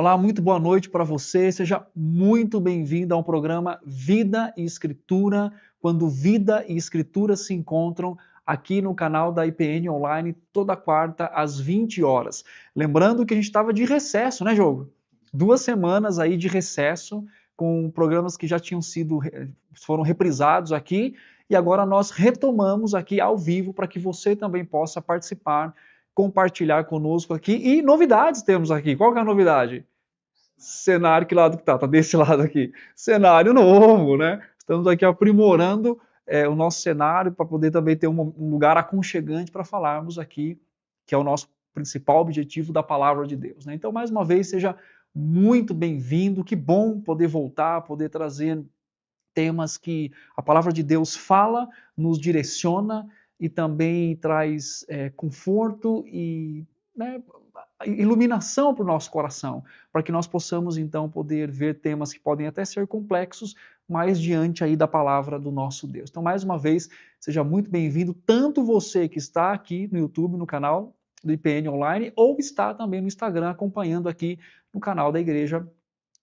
Olá, muito boa noite para você. Seja muito bem-vindo ao programa Vida e Escritura, quando vida e escritura se encontram aqui no canal da IPN Online, toda quarta às 20 horas. Lembrando que a gente estava de recesso, né, Jogo? 2 semanas aí de recesso, com programas que já foram reprisados aqui, e agora nós retomamos aqui ao vivo para que você também possa participar, compartilhar conosco aqui. E novidades temos aqui. Qual que é a novidade? Cenário, que lado que tá? Tá desse lado aqui. Cenário novo, né? Estamos aqui aprimorando o nosso cenário para poder também ter um lugar aconchegante para falarmos aqui, que é o nosso principal objetivo da palavra de Deus, né? Então, mais uma vez, seja muito bem-vindo. Que bom poder voltar, poder trazer temas que a palavra de Deus fala, nos direciona e também traz conforto e, né, iluminação para o nosso coração, para que nós possamos então poder ver temas que podem até ser complexos, mas diante aí da palavra do nosso Deus. Então, mais uma vez, seja muito bem-vindo, tanto você que está aqui no YouTube, no canal do IPN Online, ou está também no Instagram acompanhando aqui no canal da Igreja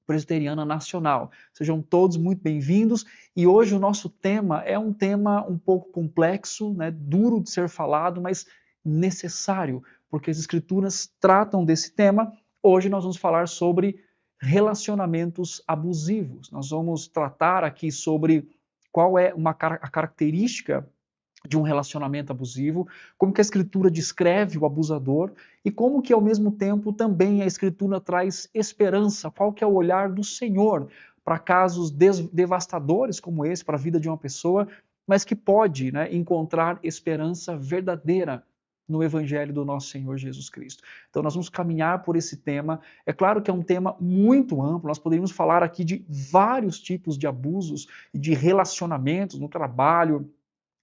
Presbiteriana Nacional. Sejam todos muito bem-vindos e hoje o nosso tema é um tema um pouco complexo, né, duro de ser falado, mas necessário, porque as Escrituras tratam desse tema. Hoje nós vamos falar sobre relacionamentos abusivos. Nós vamos tratar aqui sobre qual é a característica de um relacionamento abusivo, como que a Escritura descreve o abusador e como que ao mesmo tempo também a Escritura traz esperança, qual que é o olhar do Senhor para casos devastadores como esse, para a vida de uma pessoa, mas que pode, né, encontrar esperança verdadeira no Evangelho do nosso Senhor Jesus Cristo. Então nós vamos caminhar por esse tema. É claro que é um tema muito amplo, nós poderíamos falar aqui de vários tipos de abusos e de relacionamentos no trabalho,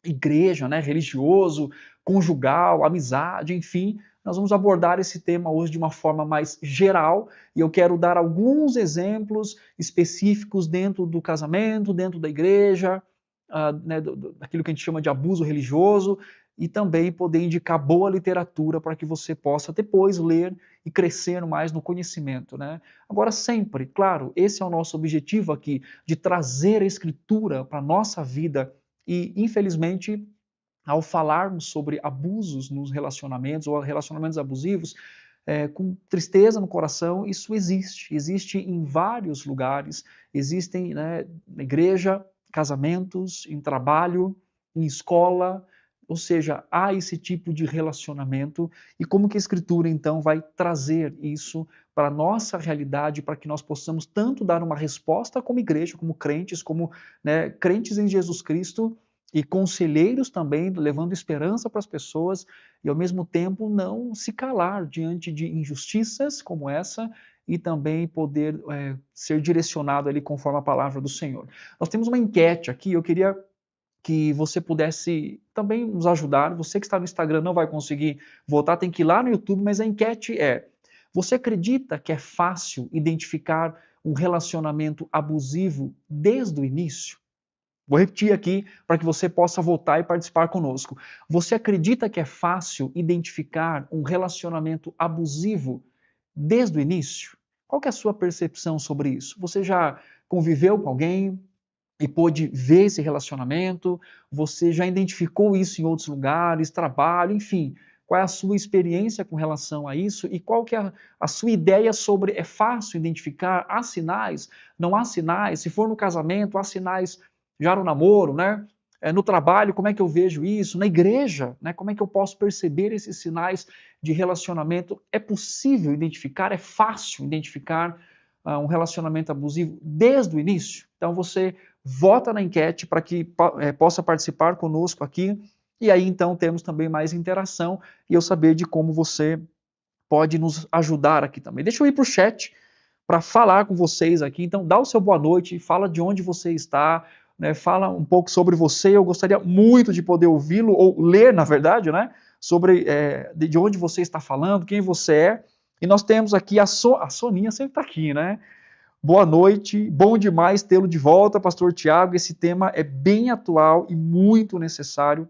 igreja, né, religioso, conjugal, amizade, enfim. Nós vamos abordar esse tema hoje de uma forma mais geral e eu quero dar alguns exemplos específicos dentro do casamento, dentro da igreja, né, daquilo que a gente chama de abuso religioso e também poder indicar boa literatura para que você possa depois ler e crescer mais no conhecimento, né? Agora, sempre, claro, esse é o nosso objetivo aqui, de trazer a Escritura para a nossa vida. E, infelizmente, ao falarmos sobre abusos nos relacionamentos ou relacionamentos abusivos, com tristeza no coração, isso existe em vários lugares, existem, né, na igreja, casamentos, em trabalho, em escola, ou seja, há esse tipo de relacionamento e como que a Escritura então vai trazer isso para a nossa realidade, para que nós possamos tanto dar uma resposta como igreja, como crentes, como, né, crentes em Jesus Cristo e conselheiros também, levando esperança para as pessoas e ao mesmo tempo não se calar diante de injustiças como essa e também poder ser direcionado ali conforme a palavra do Senhor. Nós temos uma enquete aqui, eu queria que você pudesse também nos ajudar. Você que está no Instagram não vai conseguir votar, tem que ir lá no YouTube, mas a enquete é: você acredita que é fácil identificar um relacionamento abusivo desde o início? Vou repetir aqui para que você possa votar e participar conosco. Você acredita que é fácil identificar um relacionamento abusivo desde o início? Qual que é a sua percepção sobre isso? Você já conviveu com alguém e pôde ver esse relacionamento? Você já identificou isso em outros lugares, trabalho, enfim. Qual é a sua experiência com relação a isso e qual que é a sua ideia sobre é fácil identificar? Há sinais? Não há sinais? Se for no casamento, há sinais já no namoro, né? No trabalho, como é que eu vejo isso? Na igreja, né? Como é que eu posso perceber esses sinais de relacionamento? É possível identificar? É fácil identificar um relacionamento abusivo desde o início? Então você vota na enquete para que possa participar conosco aqui e aí então temos também mais interação e eu saber de como você pode nos ajudar aqui também. Deixa eu ir para o chat para falar com vocês aqui. Então dá o seu boa noite, fala de onde você está, né, fala um pouco sobre você. Eu gostaria muito de poder ouvi-lo, ou ler, na verdade, né, sobre de onde você está falando, quem você é. E nós temos aqui a Soninha sempre está aqui, né? Boa noite, bom demais tê-lo de volta, pastor Tiago. Esse tema é bem atual e muito necessário.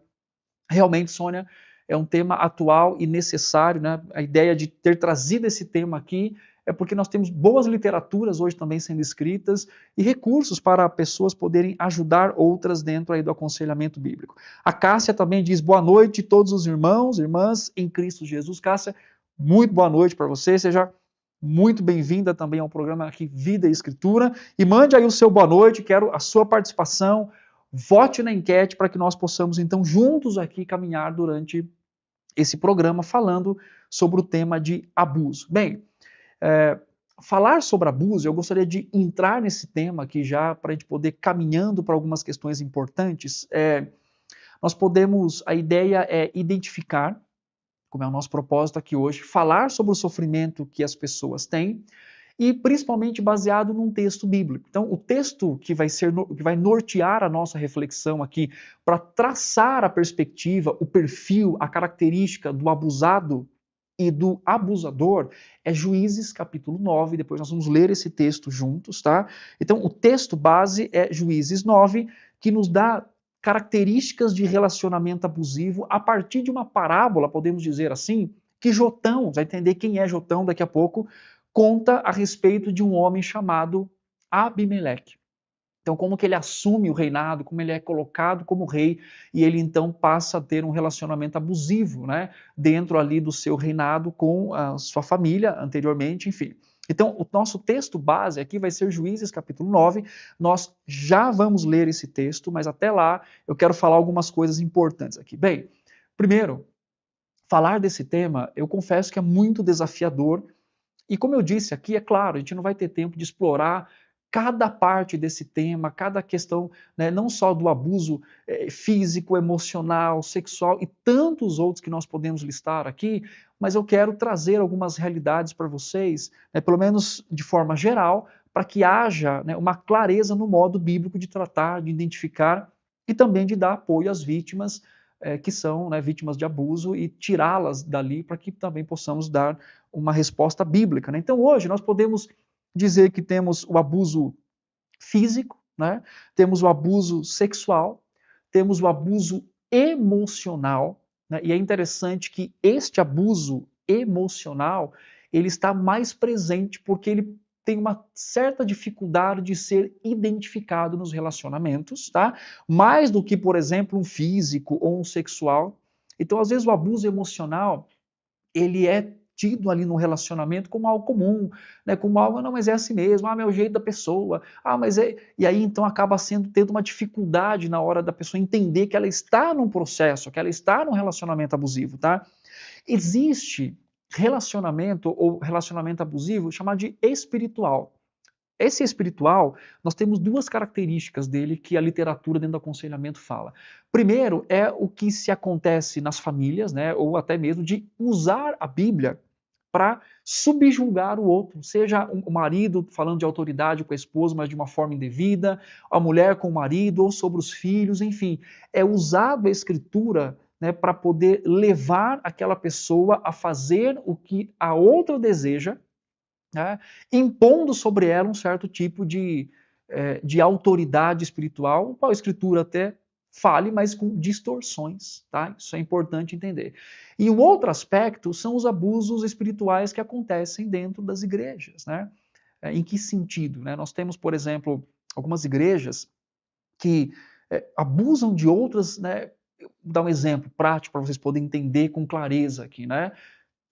Realmente, Sônia, é um tema atual e necessário, né? A ideia de ter trazido esse tema aqui é porque nós temos boas literaturas hoje também sendo escritas e recursos para pessoas poderem ajudar outras dentro aí do aconselhamento bíblico. A Cássia também diz boa noite a todos os irmãos, irmãs em Cristo Jesus. Cássia, muito boa noite para você, seja muito bem-vinda também ao programa aqui Vida e Escritura, e mande aí o seu boa noite, quero a sua participação, vote na enquete para que nós possamos então juntos aqui caminhar durante esse programa falando sobre o tema de abuso. Bem, falar sobre abuso, eu gostaria de entrar nesse tema aqui já para a gente poder caminhando para algumas questões importantes. Nós podemos, a ideia é identificar, como é o nosso propósito aqui hoje, falar sobre o sofrimento que as pessoas têm e principalmente baseado num texto bíblico. Então, o texto que vai nortear a nossa reflexão aqui para traçar a perspectiva, o perfil, a característica do abusado e do abusador é Juízes capítulo 9, depois nós vamos ler esse texto juntos, tá? Então, o texto base é Juízes 9, que nos dá características de relacionamento abusivo a partir de uma parábola, podemos dizer assim, que Jotão, vai entender quem é Jotão daqui a pouco, conta a respeito de um homem chamado Abimeleque. Então, como que ele assume o reinado, como ele é colocado como rei, e ele então passa a ter um relacionamento abusivo, né, dentro ali do seu reinado com a sua família anteriormente, enfim. Então, o nosso texto base aqui vai ser Juízes capítulo 9, nós já vamos ler esse texto, mas até lá eu quero falar algumas coisas importantes aqui. Bem, primeiro, falar desse tema, eu confesso que é muito desafiador, e como eu disse aqui, é claro, a gente não vai ter tempo de explorar cada parte desse tema, cada questão, né, não só do abuso físico, emocional, sexual e tantos outros que nós podemos listar aqui, mas eu quero trazer algumas realidades para vocês, né, pelo menos de forma geral, para que haja, né, uma clareza no modo bíblico de tratar, de identificar e também de dar apoio às vítimas que são, né, vítimas de abuso e tirá-las dali para que também possamos dar uma resposta bíblica, né? Então hoje nós podemos dizer que temos o abuso físico, né? Temos o abuso sexual, temos o abuso emocional, né? E é interessante que este abuso emocional ele está mais presente porque ele tem uma certa dificuldade de ser identificado nos relacionamentos, tá? Mais do que, por exemplo, um físico ou um sexual. Então, às vezes, o abuso emocional ele é tido ali no relacionamento como algo comum, né? Como algo, não, mas é assim mesmo, é o jeito da pessoa, mas é... E aí então acaba tendo uma dificuldade na hora da pessoa entender que ela está num processo, que ela está num relacionamento abusivo, tá? Existe relacionamento ou relacionamento abusivo chamado de espiritual. Esse espiritual, nós temos duas características dele que a literatura dentro do aconselhamento fala. Primeiro é o que se acontece nas famílias, né, ou até mesmo de usar a Bíblia para subjugar o outro, seja o marido falando de autoridade com a esposa, mas de uma forma indevida, a mulher com o marido, ou sobre os filhos, enfim. É usado a escritura, né, para poder levar aquela pessoa a fazer o que a outra deseja, né, impondo sobre ela um certo tipo de autoridade espiritual, qual a escritura até fale, mas com distorções, tá? Isso é importante entender. E um outro aspecto são os abusos espirituais que acontecem dentro das igrejas, né? Em que sentido? Né? Nós temos, por exemplo, algumas igrejas que abusam de outras, né? Vou dar um exemplo prático para vocês poderem entender com clareza aqui, né?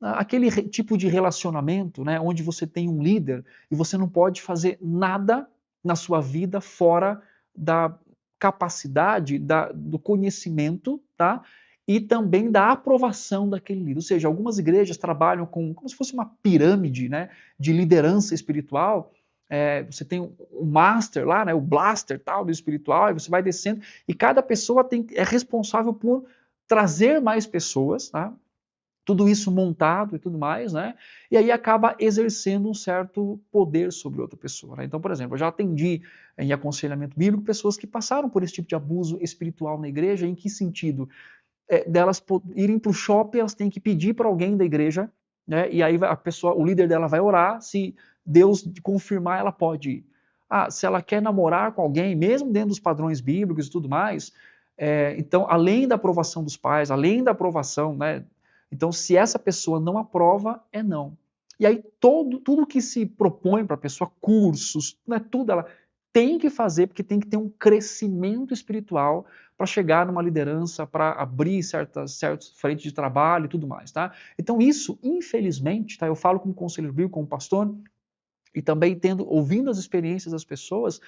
Aquele tipo de relacionamento, né, onde você tem um líder e você não pode fazer nada na sua vida fora da capacidade, do conhecimento, tá? E também da aprovação daquele líder. Ou seja, algumas igrejas trabalham como se fosse uma pirâmide, né, de liderança espiritual. Você tem o master lá, né, o blaster tal do espiritual, e você vai descendo, e cada pessoa é responsável por trazer mais pessoas, tá? Tudo isso montado e tudo mais, né? E aí acaba exercendo um certo poder sobre outra pessoa, né? Então, por exemplo, eu já atendi em aconselhamento bíblico pessoas que passaram por esse tipo de abuso espiritual na igreja. Em que sentido? Delas irem para o shopping, elas têm que pedir para alguém da igreja, né? E aí a pessoa, o líder dela vai orar, se Deus confirmar, ela pode ir. Se ela quer namorar com alguém, mesmo dentro dos padrões bíblicos e tudo mais, então, além da aprovação dos pais, além da aprovação, né? Então, se essa pessoa não aprova, é não. E aí tudo que se propõe para a pessoa, cursos, né, tudo ela tem que fazer, porque tem que ter um crescimento espiritual para chegar numa liderança, para abrir certas frentes de trabalho e tudo mais, tá? Então isso, infelizmente, tá? Eu falo como conselheiro bíblico, como pastor, e também ouvindo as experiências das pessoas,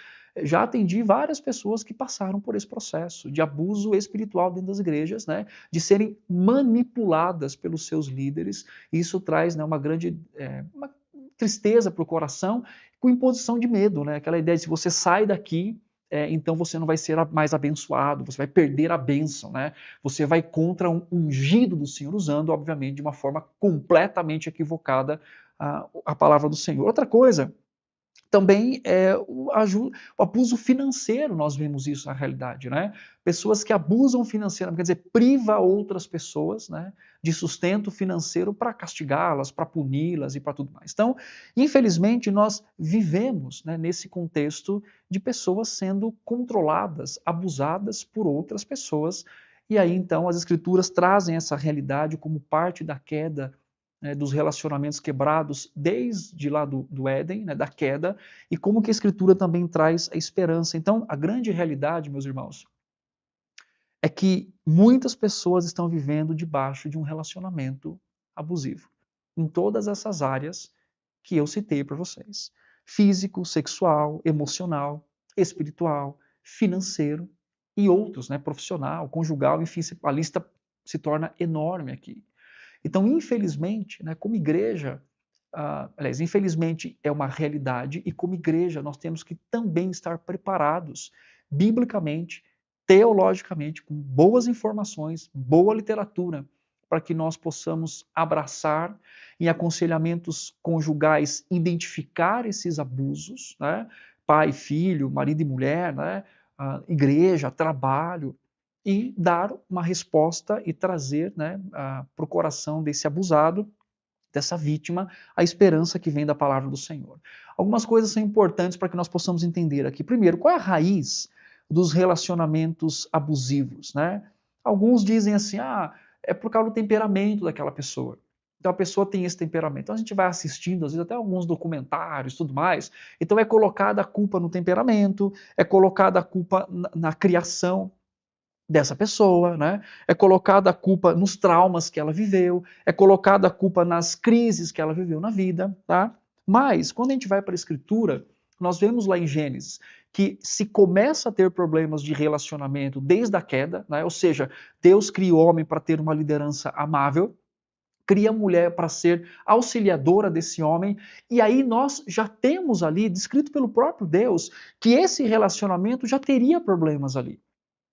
já atendi várias pessoas que passaram por esse processo de abuso espiritual dentro das igrejas, né, de serem manipuladas pelos seus líderes. E isso traz, né, uma grande uma tristeza para o coração, com imposição de medo, né, aquela ideia de se você sai daqui, então você não vai ser mais abençoado, você vai perder a bênção, né? Você vai contra um ungido do Senhor, usando, obviamente, de uma forma completamente equivocada a palavra do Senhor. Outra coisa também é o abuso financeiro, nós vemos isso na realidade, né? Pessoas que abusam financeiramente, quer dizer, priva outras pessoas, né, de sustento financeiro para castigá-las, para puni-las e para tudo mais. Então, infelizmente, nós vivemos, né, nesse contexto de pessoas sendo controladas, abusadas por outras pessoas, e aí então as escrituras trazem essa realidade como parte da queda, né, dos relacionamentos quebrados desde lá do Éden, né, da queda, e como que a Escritura também traz a esperança. Então, a grande realidade, meus irmãos, é que muitas pessoas estão vivendo debaixo de um relacionamento abusivo, em todas essas áreas que eu citei para vocês: físico, sexual, emocional, espiritual, financeiro e outros, né, profissional, conjugal, enfim, a lista se torna enorme aqui. Então, infelizmente, né, como igreja, aliás, infelizmente é uma realidade, e como igreja nós temos que também estar preparados, biblicamente, teologicamente, com boas informações, boa literatura, para que nós possamos abraçar em aconselhamentos conjugais, identificar esses abusos, né? Pai, filho, marido e mulher, né? Igreja, trabalho, e dar uma resposta e trazer, né, para o coração desse abusado, dessa vítima, a esperança que vem da palavra do Senhor. Algumas coisas são importantes para que nós possamos entender aqui. Primeiro, qual é a raiz dos relacionamentos abusivos, né? Alguns dizem assim, é por causa do temperamento daquela pessoa. Então a pessoa tem esse temperamento. Então a gente vai assistindo, às vezes, até alguns documentários e tudo mais. Então é colocada a culpa no temperamento, é colocada a culpa na criação dessa pessoa, né? É colocada a culpa nos traumas que ela viveu, é colocada a culpa nas crises que ela viveu na vida, tá? Mas, quando a gente vai para a Escritura, nós vemos lá em Gênesis que se começa a ter problemas de relacionamento desde a queda, né? Ou seja, Deus cria o homem para ter uma liderança amável, cria a mulher para ser auxiliadora desse homem, e aí nós já temos ali, descrito pelo próprio Deus, que esse relacionamento já teria problemas ali.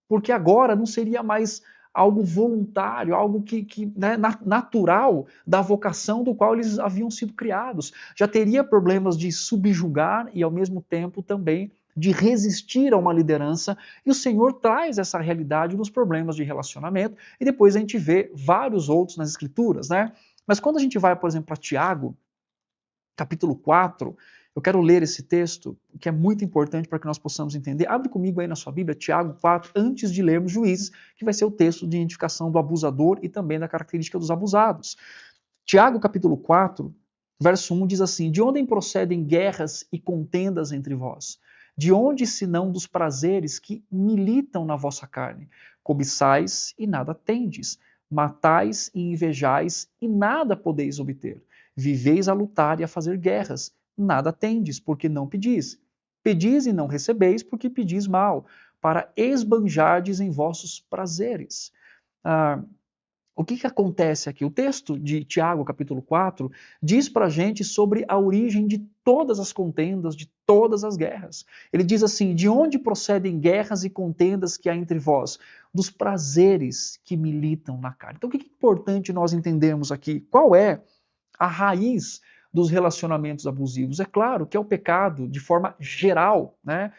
Porque agora não seria mais algo voluntário, algo que né, natural da vocação do qual eles haviam sido criados. Já teria problemas de subjugar e, ao mesmo tempo, também de resistir a uma liderança, e o Senhor traz essa realidade nos problemas de relacionamento, e depois a gente vê vários outros nas Escrituras, né? Mas quando a gente vai, por exemplo, para Tiago, capítulo 4, eu quero ler esse texto, que é muito importante para que nós possamos entender. Abre comigo aí na sua Bíblia, Tiago 4, antes de lermos Juízes, que vai ser o texto de identificação do abusador e também da característica dos abusados. Tiago, capítulo 4, verso 1 diz assim: De onde procedem guerras e contendas entre vós? De onde, senão dos prazeres que militam na vossa carne? Cobiçais e nada tendes, matais e invejais e nada podeis obter. Viveis a lutar e a fazer guerras, nada tendes, porque não pedis. Pedis e não recebeis, porque pedis mal, para esbanjardes em vossos prazeres. O que acontece aqui? O texto de Tiago, capítulo 4, diz para a gente sobre a origem de todas as contendas, de todas as guerras. Ele diz assim: de onde procedem guerras e contendas que há entre vós? Dos prazeres que militam na carne. Então, o que é importante nós entendermos aqui? Qual é a raiz dos relacionamentos abusivos? É claro que é o pecado de forma geral, né?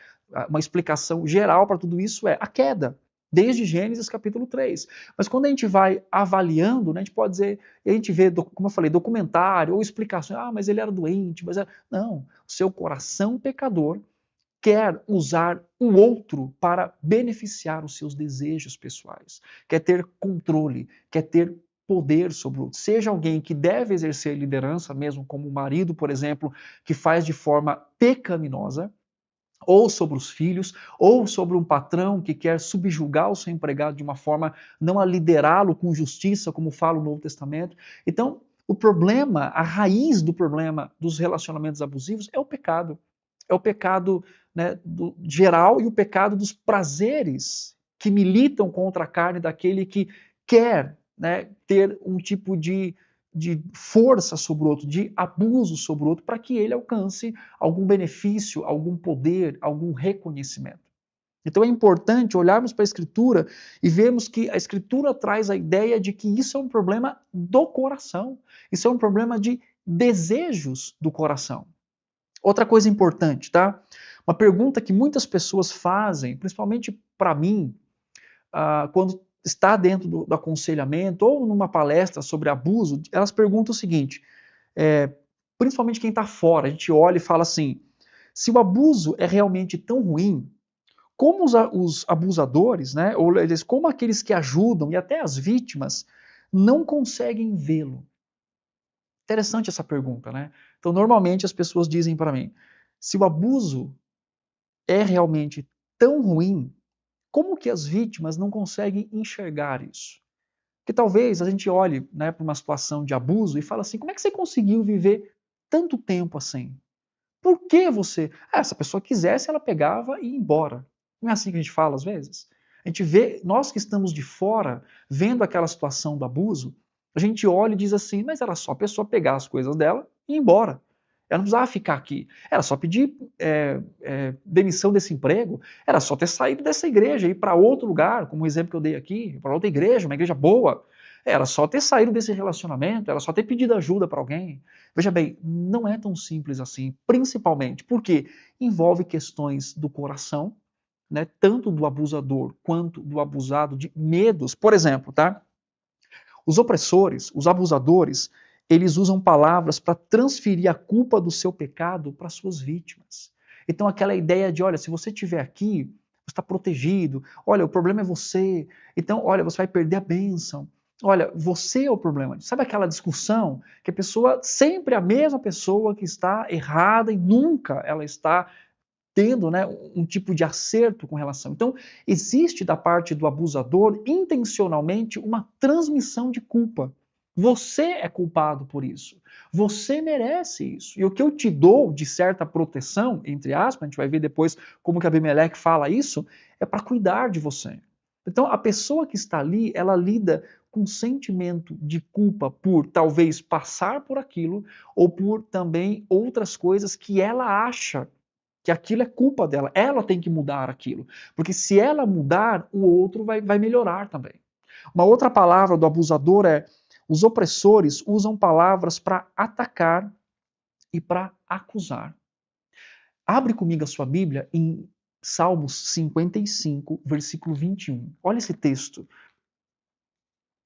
Uma explicação geral para tudo isso é a queda, desde Gênesis capítulo 3. Mas quando a gente vai avaliando, né, a gente pode dizer, a gente vê, como eu falei, documentário ou explicações, mas ele era doente, mas era... Não, o seu coração pecador quer usar o outro para beneficiar os seus desejos pessoais, quer ter controle, quer ter poder sobre o outro. Seja alguém que deve exercer liderança, mesmo como o marido, por exemplo, que faz de forma pecaminosa, ou sobre os filhos, ou sobre um patrão que quer subjugar o seu empregado de uma forma não a liderá-lo com justiça, como fala o Novo Testamento. Então, o problema, a raiz do problema dos relacionamentos abusivos é o pecado. É o pecado, né, geral e o pecado dos prazeres que militam contra a carne daquele que quer, né, ter um tipo de força sobre o outro, de abuso sobre o outro, para que ele alcance algum benefício, algum poder, algum reconhecimento. Então é importante olharmos para a Escritura e vermos que a Escritura traz a ideia de que isso é um problema do coração. Isso é um problema de desejos do coração. Outra coisa importante, tá? Uma pergunta que muitas pessoas fazem, principalmente para mim, quando está dentro do aconselhamento ou numa palestra sobre abuso, elas perguntam o seguinte, principalmente quem está fora, a gente olha e fala assim, se o abuso é realmente tão ruim, como os abusadores, né, ou eles, como aqueles que ajudam e até as vítimas, não conseguem vê-lo? Interessante essa pergunta, né? Então, normalmente as pessoas dizem para mim, se o abuso é realmente tão ruim, como que as vítimas não conseguem enxergar isso? Que talvez a gente olhe, né, para uma situação de abuso e fala assim, como é que você conseguiu viver tanto tempo assim? Por que você... se a pessoa quisesse, ela pegava e ia embora. Não é assim que a gente fala às vezes? A gente vê, nós que estamos de fora, vendo aquela situação do abuso, a gente olha e diz assim, mas era só a pessoa pegar as coisas dela e ir embora. Ela não precisava ficar aqui. Era só pedir demissão desse emprego. Era só ter saído dessa igreja e ir para outro lugar, como o exemplo que eu dei aqui, para outra igreja, uma igreja boa. Era só ter saído desse relacionamento, era só ter pedido ajuda para alguém. Veja bem, não é tão simples assim, principalmente porque envolve questões do coração, né, tanto do abusador quanto do abusado, de medos. Por exemplo, tá? Os opressores, os abusadores, eles usam palavras para transferir a culpa do seu pecado para suas vítimas. Então, aquela ideia de, olha, se você estiver aqui, você está protegido. Olha, o problema é você. Então, olha, você vai perder a bênção. Olha, você é o problema. Sabe aquela discussão que a pessoa, sempre a mesma pessoa que está errada e nunca ela está tendo, né, um tipo de acerto com relação. Então, existe da parte do abusador intencionalmente uma transmissão de culpa. Você é culpado por isso. Você merece isso. E o que eu te dou de certa proteção, entre aspas, a gente vai ver depois como que Abimeleque fala isso, é para cuidar de você. Então, a pessoa que está ali, ela lida com sentimento de culpa por talvez passar por aquilo ou por também outras coisas que ela acha que aquilo é culpa dela, ela tem que mudar aquilo. Porque se ela mudar, o outro vai melhorar também. Uma outra palavra do abusador é: os opressores usam palavras para atacar e para acusar. Abre comigo a sua Bíblia em Salmos 55, versículo 21. Olha esse texto.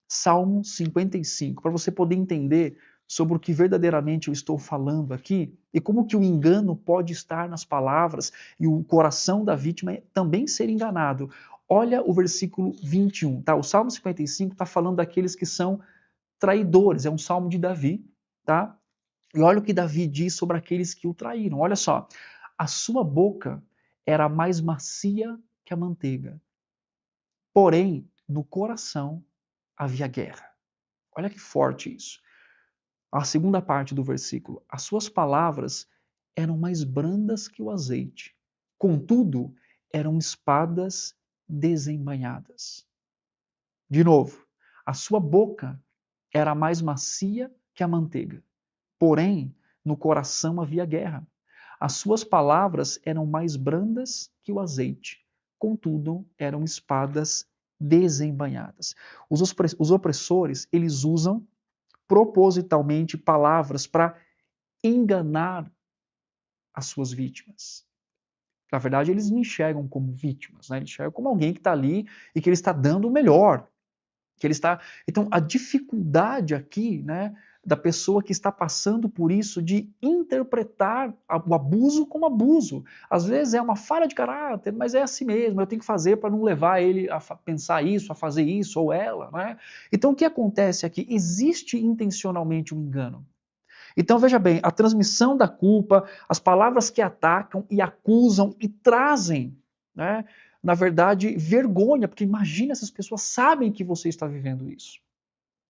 Salmo 55, para você poder entender sobre o que verdadeiramente eu estou falando aqui e como que o engano pode estar nas palavras e o coração da vítima também ser enganado. Olha o versículo 21, tá? O Salmo 55 está falando daqueles que são traidores, é um salmo de Davi, tá? E olha o que Davi diz sobre aqueles que o traíram. Olha só, a sua boca era mais macia que a manteiga, porém no coração havia guerra. Olha que forte isso. A segunda parte do versículo. As suas palavras eram mais brandas que o azeite, contudo, eram espadas desembainhadas. De novo, a sua boca era mais macia que a manteiga, porém, no coração havia guerra. As suas palavras eram mais brandas que o azeite, contudo, eram espadas desembainhadas. Os opressores, eles usam propositalmente palavras para enganar as suas vítimas. Na verdade, eles não enxergam como vítimas, né? Eles enxergam como alguém que está ali e que ele está dando o melhor. Que ele está... Então, a dificuldade aqui, né, da pessoa que está passando por isso de interpretar o abuso como abuso. Às vezes é uma falha de caráter, mas é assim mesmo, eu tenho que fazer para não levar ele a pensar isso, a fazer isso, ou ela. Né? Então o que acontece aqui? Existe intencionalmente um engano. Então veja bem, a transmissão da culpa, as palavras que atacam e acusam e trazem, né, na verdade, vergonha, porque imagina, essas pessoas sabem que você está vivendo isso.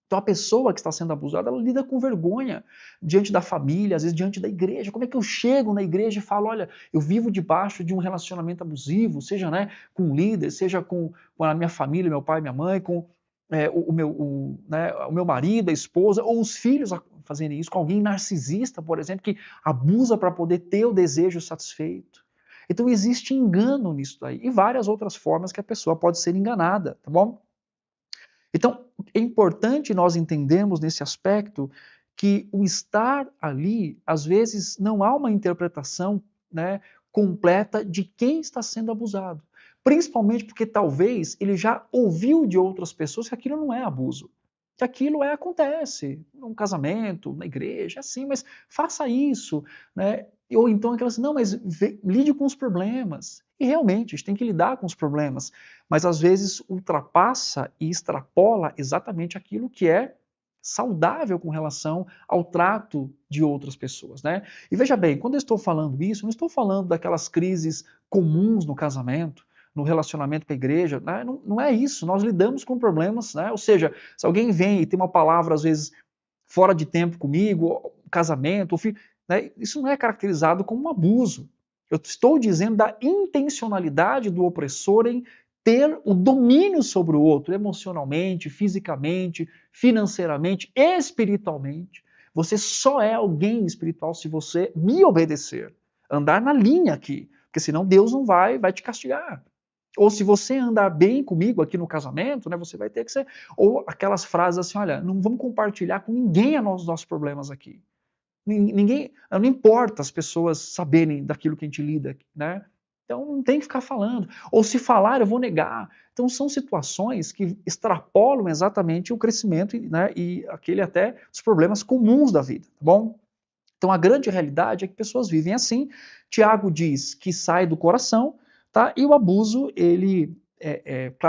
Então a pessoa que está sendo abusada, ela lida com vergonha diante da família, às vezes diante da igreja. Como é que eu chego na igreja e falo, olha, eu vivo debaixo de um relacionamento abusivo, seja, né, com um líder, seja com a minha família, meu pai, minha mãe, com o meu marido, a esposa, ou os filhos fazerem isso, com alguém narcisista, por exemplo, que abusa para poder ter o desejo satisfeito. Então existe engano nisso daí, e várias outras formas que a pessoa pode ser enganada, tá bom? Então, é importante nós entendermos nesse aspecto que o estar ali, às vezes, não há uma interpretação, né, completa de quem está sendo abusado. Principalmente porque talvez ele já ouviu de outras pessoas que aquilo não é abuso. Que aquilo acontece num casamento, na igreja, assim, mas faça isso, né? Ou então aquelas, não, mas lide com os problemas. E realmente, a gente tem que lidar com os problemas, mas às vezes ultrapassa e extrapola exatamente aquilo que é saudável com relação ao trato de outras pessoas, né? E veja bem, quando eu estou falando isso, não estou falando daquelas crises comuns no casamento, no relacionamento com a igreja, né? Não é isso, nós lidamos com problemas, né? Ou seja, se alguém vem e tem uma palavra, às vezes, fora de tempo comigo, casamento, filho, né? Isso não é caracterizado como um abuso. Eu estou dizendo da intencionalidade do opressor em ter o domínio sobre o outro, emocionalmente, fisicamente, financeiramente, espiritualmente. Você só é alguém espiritual se você me obedecer. Andar na linha aqui, porque senão Deus não vai te castigar. Ou se você andar bem comigo aqui no casamento, né, você vai ter que ser. Ou aquelas frases assim: olha, não vamos compartilhar com ninguém os nossos problemas aqui. Ninguém, não importa as pessoas saberem daquilo que a gente lida, né? Então não tem que ficar falando. Ou se falar, eu vou negar. Então são situações que extrapolam exatamente o crescimento, né, e aquele até os problemas comuns da vida, tá bom? Então a grande realidade é que pessoas vivem assim. Tiago diz que sai do coração, tá? E o abuso, ele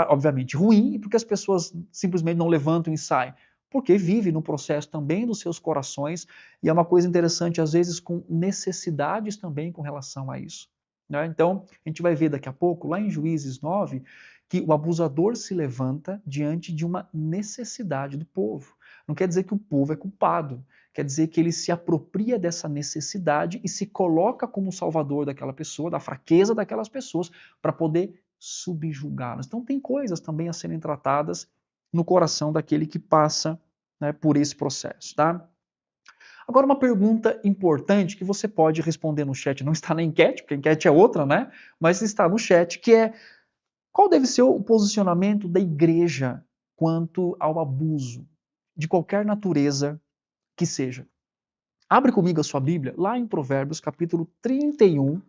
obviamente ruim, porque as pessoas simplesmente não levantam e saem, porque vive no processo também dos seus corações, e é uma coisa interessante, às vezes com necessidades também com relação a isso. Né? Então, a gente vai ver daqui a pouco, lá em Juízes 9, que o abusador se levanta diante de uma necessidade do povo. Não quer dizer que o povo é culpado, quer dizer que ele se apropria dessa necessidade e se coloca como salvador daquela pessoa, da fraqueza daquelas pessoas, para poder subjugá-las. Então tem coisas também a serem tratadas no coração daquele que passa, né, por esse processo, tá? Agora uma pergunta importante que você pode responder no chat, não está na enquete, porque a enquete é outra, né? Mas está no chat, que é: qual deve ser o posicionamento da igreja quanto ao abuso de qualquer natureza que seja? Abre comigo a sua Bíblia, lá em Provérbios, capítulo 31,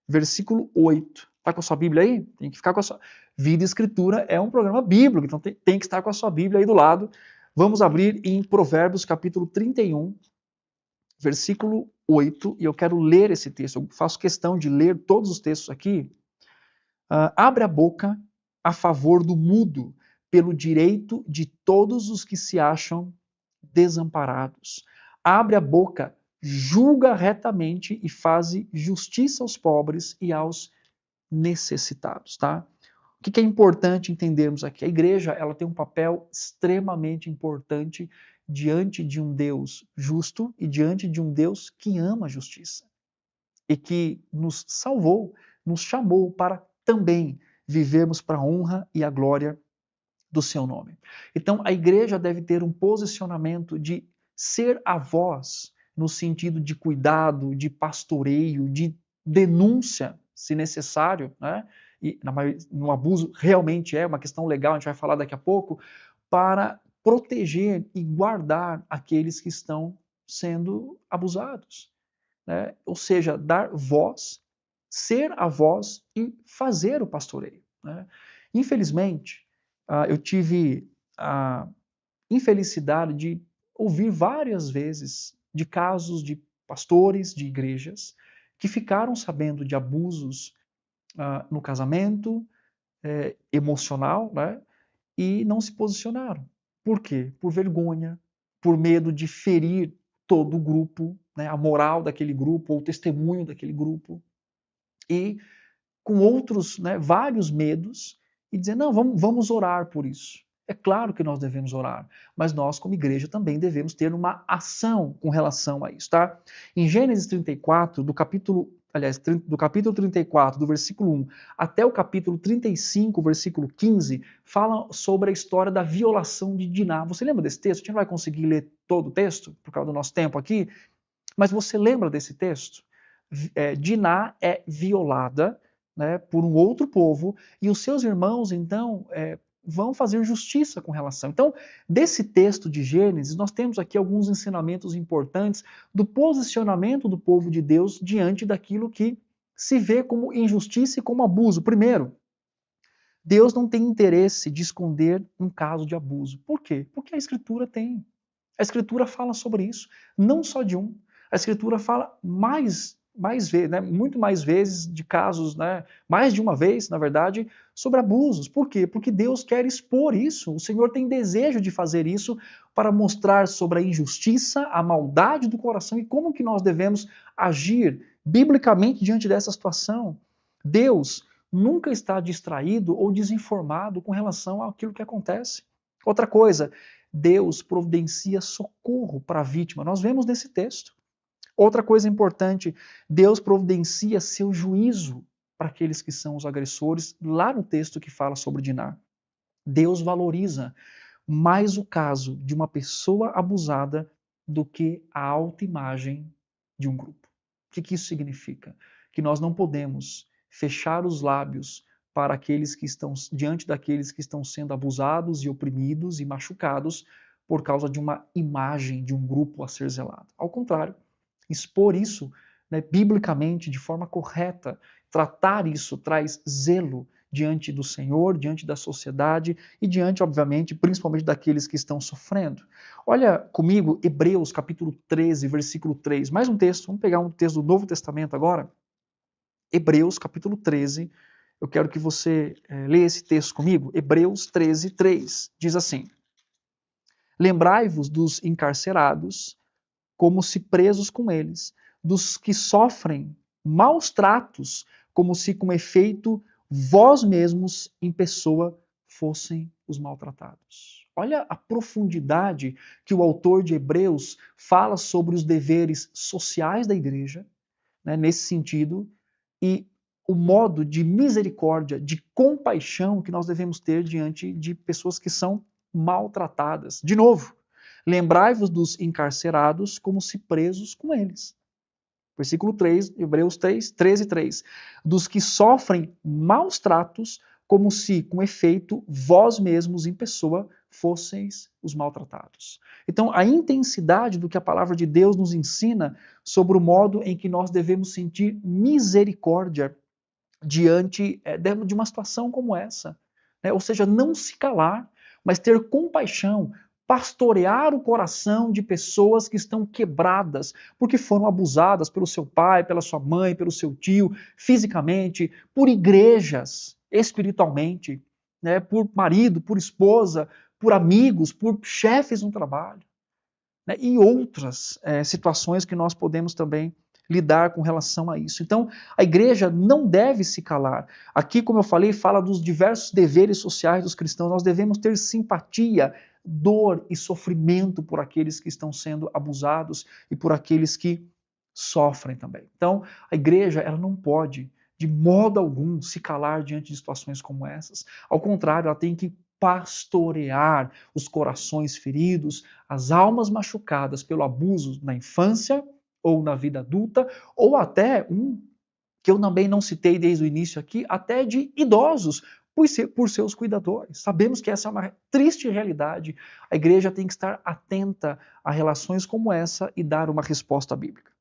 versículo 8. Está com a sua Bíblia aí? Tem que ficar com a sua. Vida e Escritura é um programa bíblico, então tem que estar com a sua Bíblia aí do lado. Vamos abrir em Provérbios, capítulo 31, versículo 8, e eu quero ler esse texto. Eu faço questão de ler todos os textos aqui. Abre a boca a favor do mudo, pelo direito de todos os que se acham desamparados. Abre a boca, julga retamente e faze justiça aos pobres e aos necessitados, tá? O que é importante entendermos aqui? A igreja, ela tem um papel extremamente importante diante de um Deus justo e diante de um Deus que ama a justiça e que nos salvou, nos chamou para também vivermos para a honra e a glória do seu nome. Então, a igreja deve ter um posicionamento de ser a voz no sentido de cuidado, de pastoreio, de denúncia, se necessário, né? E no abuso realmente é uma questão legal, a gente vai falar daqui a pouco, para proteger e guardar aqueles que estão sendo abusados. Né? Ou seja, dar voz, ser a voz e fazer o pastoreio. Né? Infelizmente, eu tive a infelicidade de ouvir várias vezes de casos de pastores de igrejas que ficaram sabendo de abusos no casamento, emocional, né? E não se posicionaram. Por quê? Por vergonha, por medo de ferir todo o grupo, né? A moral daquele grupo ou o testemunho daquele grupo. E com outros, né, vários medos, e dizer, não, vamos orar por isso. É claro que nós devemos orar, mas nós, como igreja, também devemos ter uma ação com relação a isso, tá? Em Gênesis 34, do capítulo 34, do versículo 1 até o capítulo 35, versículo 15, fala sobre a história da violação de Diná. Você lembra desse texto? A gente não vai conseguir ler todo o texto, por causa do nosso tempo aqui, mas você lembra desse texto? Diná é violada, né, por um outro povo, e os seus irmãos, então, vão fazer justiça com relação. Então, desse texto de Gênesis, nós temos aqui alguns ensinamentos importantes do posicionamento do povo de Deus diante daquilo que se vê como injustiça e como abuso. Primeiro, Deus não tem interesse de esconder um caso de abuso. Por quê? Porque a Escritura tem. A Escritura fala sobre isso, não só de um. A Escritura fala mais vezes, né, muito mais vezes de casos, né, mais de uma vez, na verdade, sobre abusos. Por quê? Porque Deus quer expor isso. O Senhor tem desejo de fazer isso para mostrar sobre a injustiça, a maldade do coração e como que nós devemos agir biblicamente diante dessa situação. Deus nunca está distraído ou desinformado com relação àquilo que acontece. Outra coisa, Deus providencia socorro para a vítima. Nós vemos nesse texto. Outra coisa importante, Deus providencia seu juízo para aqueles que são os agressores, lá no texto que fala sobre Diná. Deus valoriza mais o caso de uma pessoa abusada do que a autoimagem de um grupo. O que isso significa? Que nós não podemos fechar os lábios para aqueles que estão diante daqueles que estão sendo abusados e oprimidos e machucados por causa de uma imagem de um grupo a ser zelado. Ao contrário, expor isso, né, biblicamente, de forma correta, tratar isso traz zelo diante do Senhor, diante da sociedade e diante, obviamente, principalmente daqueles que estão sofrendo. Olha comigo Hebreus capítulo 13, versículo 3. Mais um texto, vamos pegar um texto do Novo Testamento agora. Hebreus capítulo 13. Eu quero que você leia esse texto comigo. Hebreus 13, 3. Diz assim: Lembrai-vos dos encarcerados, como se presos com eles, dos que sofrem maus tratos, como se com efeito vós mesmos em pessoa fossem os maltratados. Olha a profundidade que o autor de Hebreus fala sobre os deveres sociais da igreja, né, nesse sentido, e o modo de misericórdia, de compaixão que nós devemos ter diante de pessoas que são maltratadas. De novo, lembrai-vos dos encarcerados como se presos com eles. Versículo 3, Hebreus 3, 13 e 3. Dos que sofrem maus tratos, como se, com efeito, vós mesmos em pessoa fosseis os maltratados. Então, a intensidade do que a palavra de Deus nos ensina sobre o modo em que nós devemos sentir misericórdia diante de uma situação como essa. Ou seja, não se calar, mas ter compaixão, pastorear o coração de pessoas que estão quebradas, porque foram abusadas pelo seu pai, pela sua mãe, pelo seu tio, fisicamente, por igrejas, espiritualmente, né, por marido, por esposa, por amigos, por chefes no trabalho, né, e outras situações que nós podemos também lidar com relação a isso. Então, a igreja não deve se calar. Aqui, como eu falei, fala dos diversos deveres sociais dos cristãos. Nós devemos ter simpatia, dor e sofrimento por aqueles que estão sendo abusados e por aqueles que sofrem também. Então, a igreja ela não pode, de modo algum, se calar diante de situações como essas. Ao contrário, ela tem que pastorear os corações feridos, as almas machucadas pelo abuso na infância ou na vida adulta, ou até que eu também não citei desde o início aqui, até de idosos, por seus cuidadores. Sabemos que essa é uma triste realidade. A igreja tem que estar atenta a relações como essa e dar uma resposta bíblica.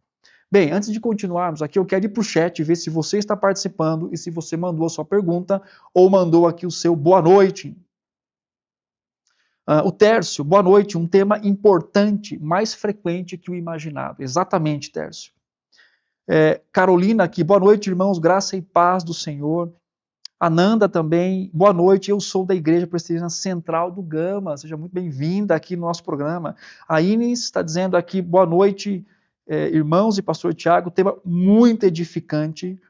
Bem, antes de continuarmos aqui, eu quero ir para o chat e ver se você está participando e se você mandou a sua pergunta ou mandou aqui o seu boa noite. O Tércio, boa noite, um tema importante, mais frequente que o imaginado. Exatamente, Tércio. Carolina aqui, boa noite, irmãos, graça e paz do Senhor. Ananda também, boa noite, eu sou da Igreja Presbiteriana Central do Gama, seja muito bem-vinda aqui no nosso programa. A Inês está dizendo aqui, boa noite, irmãos e pastor Tiago, tema muito edificante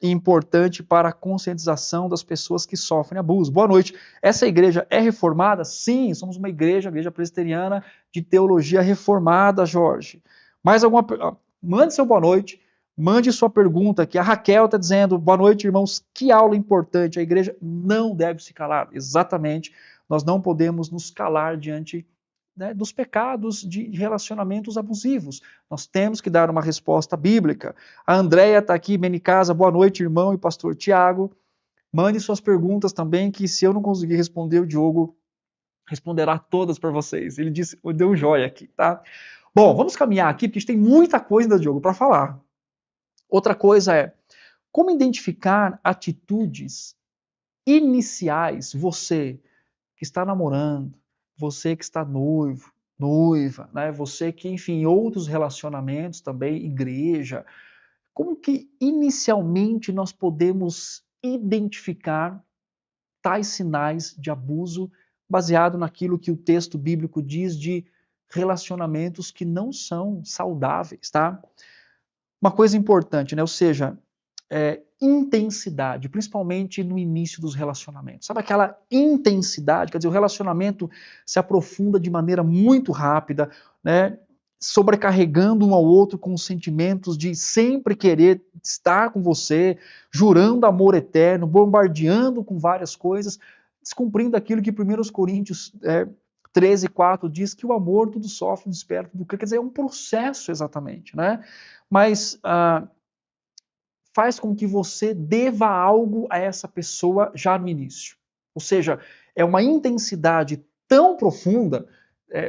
e importante para a conscientização das pessoas que sofrem abuso. Boa noite. Essa igreja é reformada? Sim, somos uma igreja presbiteriana de teologia reformada, Jorge. Mais alguma... Mande seu boa noite, mande sua pergunta aqui. A Raquel está dizendo, boa noite, irmãos, que aula importante. A igreja não deve se calar. Exatamente, nós não podemos nos calar diante, né, dos pecados de relacionamentos abusivos. Nós temos que dar uma resposta bíblica. A Andréia está aqui, Benicasa, boa noite, irmão e pastor Tiago. Mande suas perguntas também, que se eu não conseguir responder, o Diogo responderá todas para vocês. Ele disse, deu um joia aqui, tá? Bom, vamos caminhar aqui, porque a gente tem muita coisa da Diogo para falar. Outra coisa é, como identificar atitudes iniciais, você que está namorando, você que está noivo, noiva, né? Você que, enfim, outros relacionamentos também, igreja. Como que inicialmente nós podemos identificar tais sinais de abuso baseado naquilo que o texto bíblico diz de relacionamentos que não são saudáveis, tá? Uma coisa importante, né? Ou seja, intensidade, principalmente no início dos relacionamentos. Sabe aquela intensidade? Quer dizer, o relacionamento se aprofunda de maneira muito rápida, né? Sobrecarregando um ao outro com os sentimentos de sempre querer estar com você, jurando amor eterno, bombardeando com várias coisas, descumprindo aquilo que 1 Coríntios 13:4 diz que o amor tudo sofre, tudo espera, tudo crê. Quer dizer, é um processo exatamente, né? Mas faz com que você deva algo a essa pessoa já no início. Ou seja, é uma intensidade tão profunda,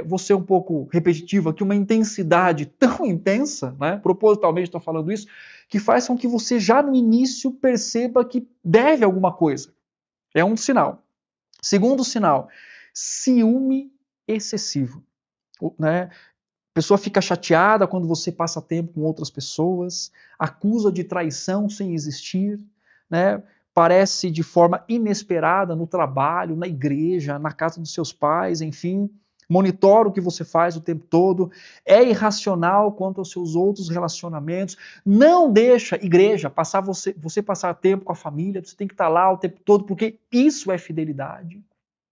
vou ser um pouco repetitivo aqui, uma intensidade tão intensa, né, propositalmente estou falando isso, que faz com que você já no início perceba que deve alguma coisa. É um sinal. Segundo sinal, ciúme excessivo. Né? A pessoa fica chateada quando você passa tempo com outras pessoas, acusa de traição sem existir, né? Parece de forma inesperada no trabalho, na igreja, na casa dos seus pais, enfim, monitora o que você faz o tempo todo, é irracional quanto aos seus outros relacionamentos, não deixa, igreja, você passar tempo com a família, você tem que estar lá o tempo todo, porque isso é fidelidade.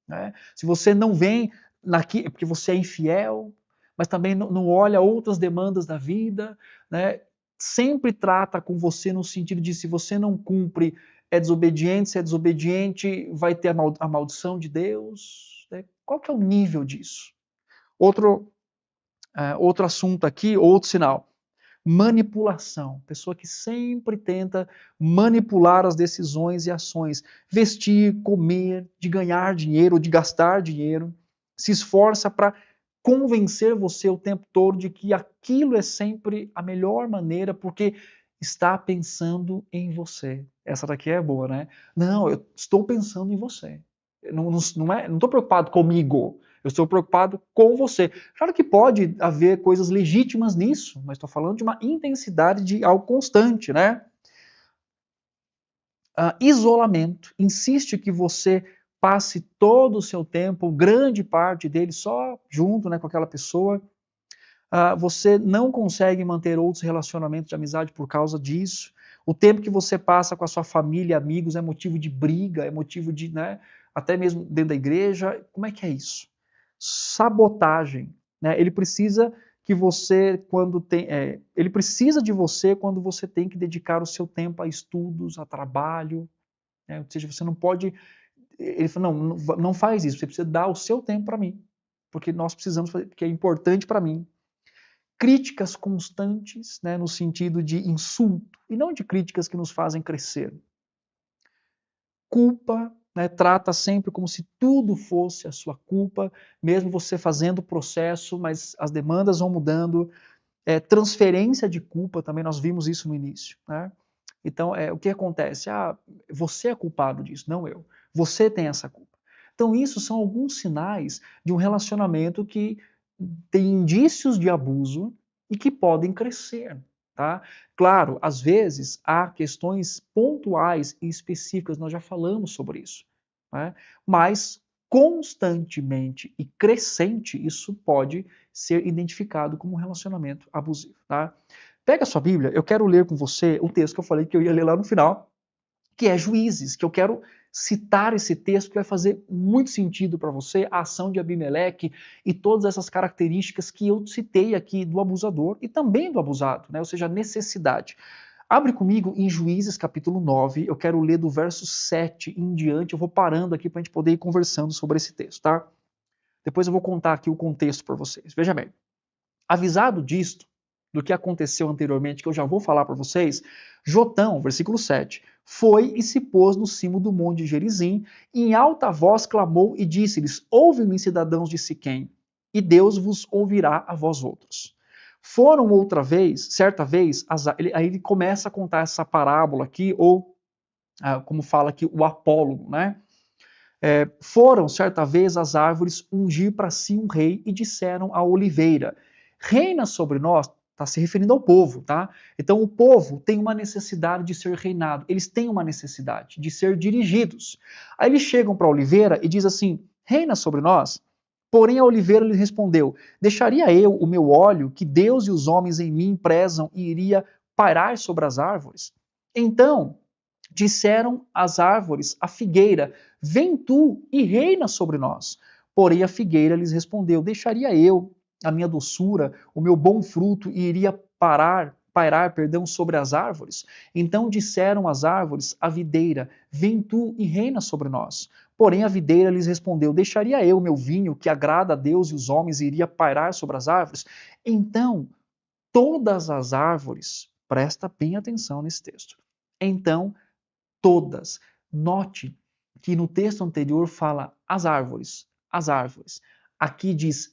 Né? Se você não vem, é porque você é infiel, mas também não olha outras demandas da vida, né? Sempre trata com você no sentido de se você não cumpre, é desobediente, se é desobediente, vai ter a maldição de Deus. Né? Qual que é o nível disso? Outro assunto aqui, outro sinal. Manipulação. Pessoa que sempre tenta manipular as decisões e ações. Vestir, comer, de ganhar dinheiro, de gastar dinheiro. Se esforça para convencer você o tempo todo de que aquilo é sempre a melhor maneira, porque está pensando em você. Essa daqui é boa, né? Não, eu estou pensando em você. Não estou preocupado comigo. Eu estou preocupado com você. Claro que pode haver coisas legítimas nisso, mas estou falando de uma intensidade de algo constante, né? Isolamento. Insiste que você passe todo o seu tempo, grande parte dele, só junto, né, com aquela pessoa. Você não consegue manter outros relacionamentos de amizade por causa disso. O tempo que você passa com a sua família e amigos é motivo de briga, é motivo de, né, até mesmo dentro da igreja. Como é que é isso? Sabotagem. Né? Ele precisa que você, ele precisa de você quando você tem que dedicar o seu tempo a estudos, a trabalho. Né? Ou seja, você não pode. Ele falou, não faz isso, você precisa dar o seu tempo para mim, porque nós precisamos fazer, porque é importante para mim. Críticas constantes, né, no sentido de insulto, e não de críticas que nos fazem crescer. Culpa, né, trata sempre como se tudo fosse a sua culpa, mesmo você fazendo o processo, mas as demandas vão mudando. Transferência de culpa, também nós vimos isso no início. Né? Então, o que acontece? Você é culpado disso, não eu. Você tem essa culpa. Então isso são alguns sinais de um relacionamento que tem indícios de abuso e que podem crescer. Tá? Claro, às vezes há questões pontuais e específicas, nós já falamos sobre isso, né? Mas constantemente e crescente, isso pode ser identificado como um relacionamento abusivo. Tá? Pega a sua Bíblia, eu quero ler com você o texto que eu falei que eu ia ler lá no final, que é Juízes, que eu quero citar esse texto que vai fazer muito sentido para você, a ação de Abimeleque e todas essas características que eu citei aqui do abusador e também do abusado, né? Ou seja, a necessidade. Abre comigo em Juízes capítulo 9, eu quero ler do verso 7 em diante, eu vou parando aqui para a gente poder ir conversando sobre esse texto, tá? Depois eu vou contar aqui o contexto para vocês. Veja bem, avisado disto, do que aconteceu anteriormente, que eu já vou falar para vocês, Jotão, versículo 7, foi e se pôs no cimo do monte de Gerizim, e em alta voz clamou e disse-lhes: Ouve-me, cidadãos de Siquém, e Deus vos ouvirá a vós outros. Foram outra vez, certa vez, aí ele começa a contar essa parábola aqui, ou como fala aqui o apólogo, né? Foram certa vez as árvores ungir para si um rei e disseram à oliveira: Reina sobre nós. Está se referindo ao povo, tá? Então o povo tem uma necessidade de ser reinado, eles têm uma necessidade de ser dirigidos. Aí eles chegam para a oliveira e diz assim: Reina sobre nós. Porém a oliveira lhe respondeu: Deixaria eu o meu óleo que Deus e os homens em mim prezam e iria pairar sobre as árvores? Então disseram as árvores à figueira: Vem tu e reina sobre nós. Porém a figueira lhes respondeu: Deixaria eu a minha doçura, o meu bom fruto, e iria pairar, sobre as árvores? Então disseram as árvores à videira: Vem tu e reina sobre nós. Porém a videira lhes respondeu: Deixaria eu o meu vinho, que agrada a Deus e os homens, e iria pairar sobre as árvores? Então todas as árvores, presta bem atenção nesse texto. Então todas. Note que no texto anterior fala as árvores, as árvores. Aqui diz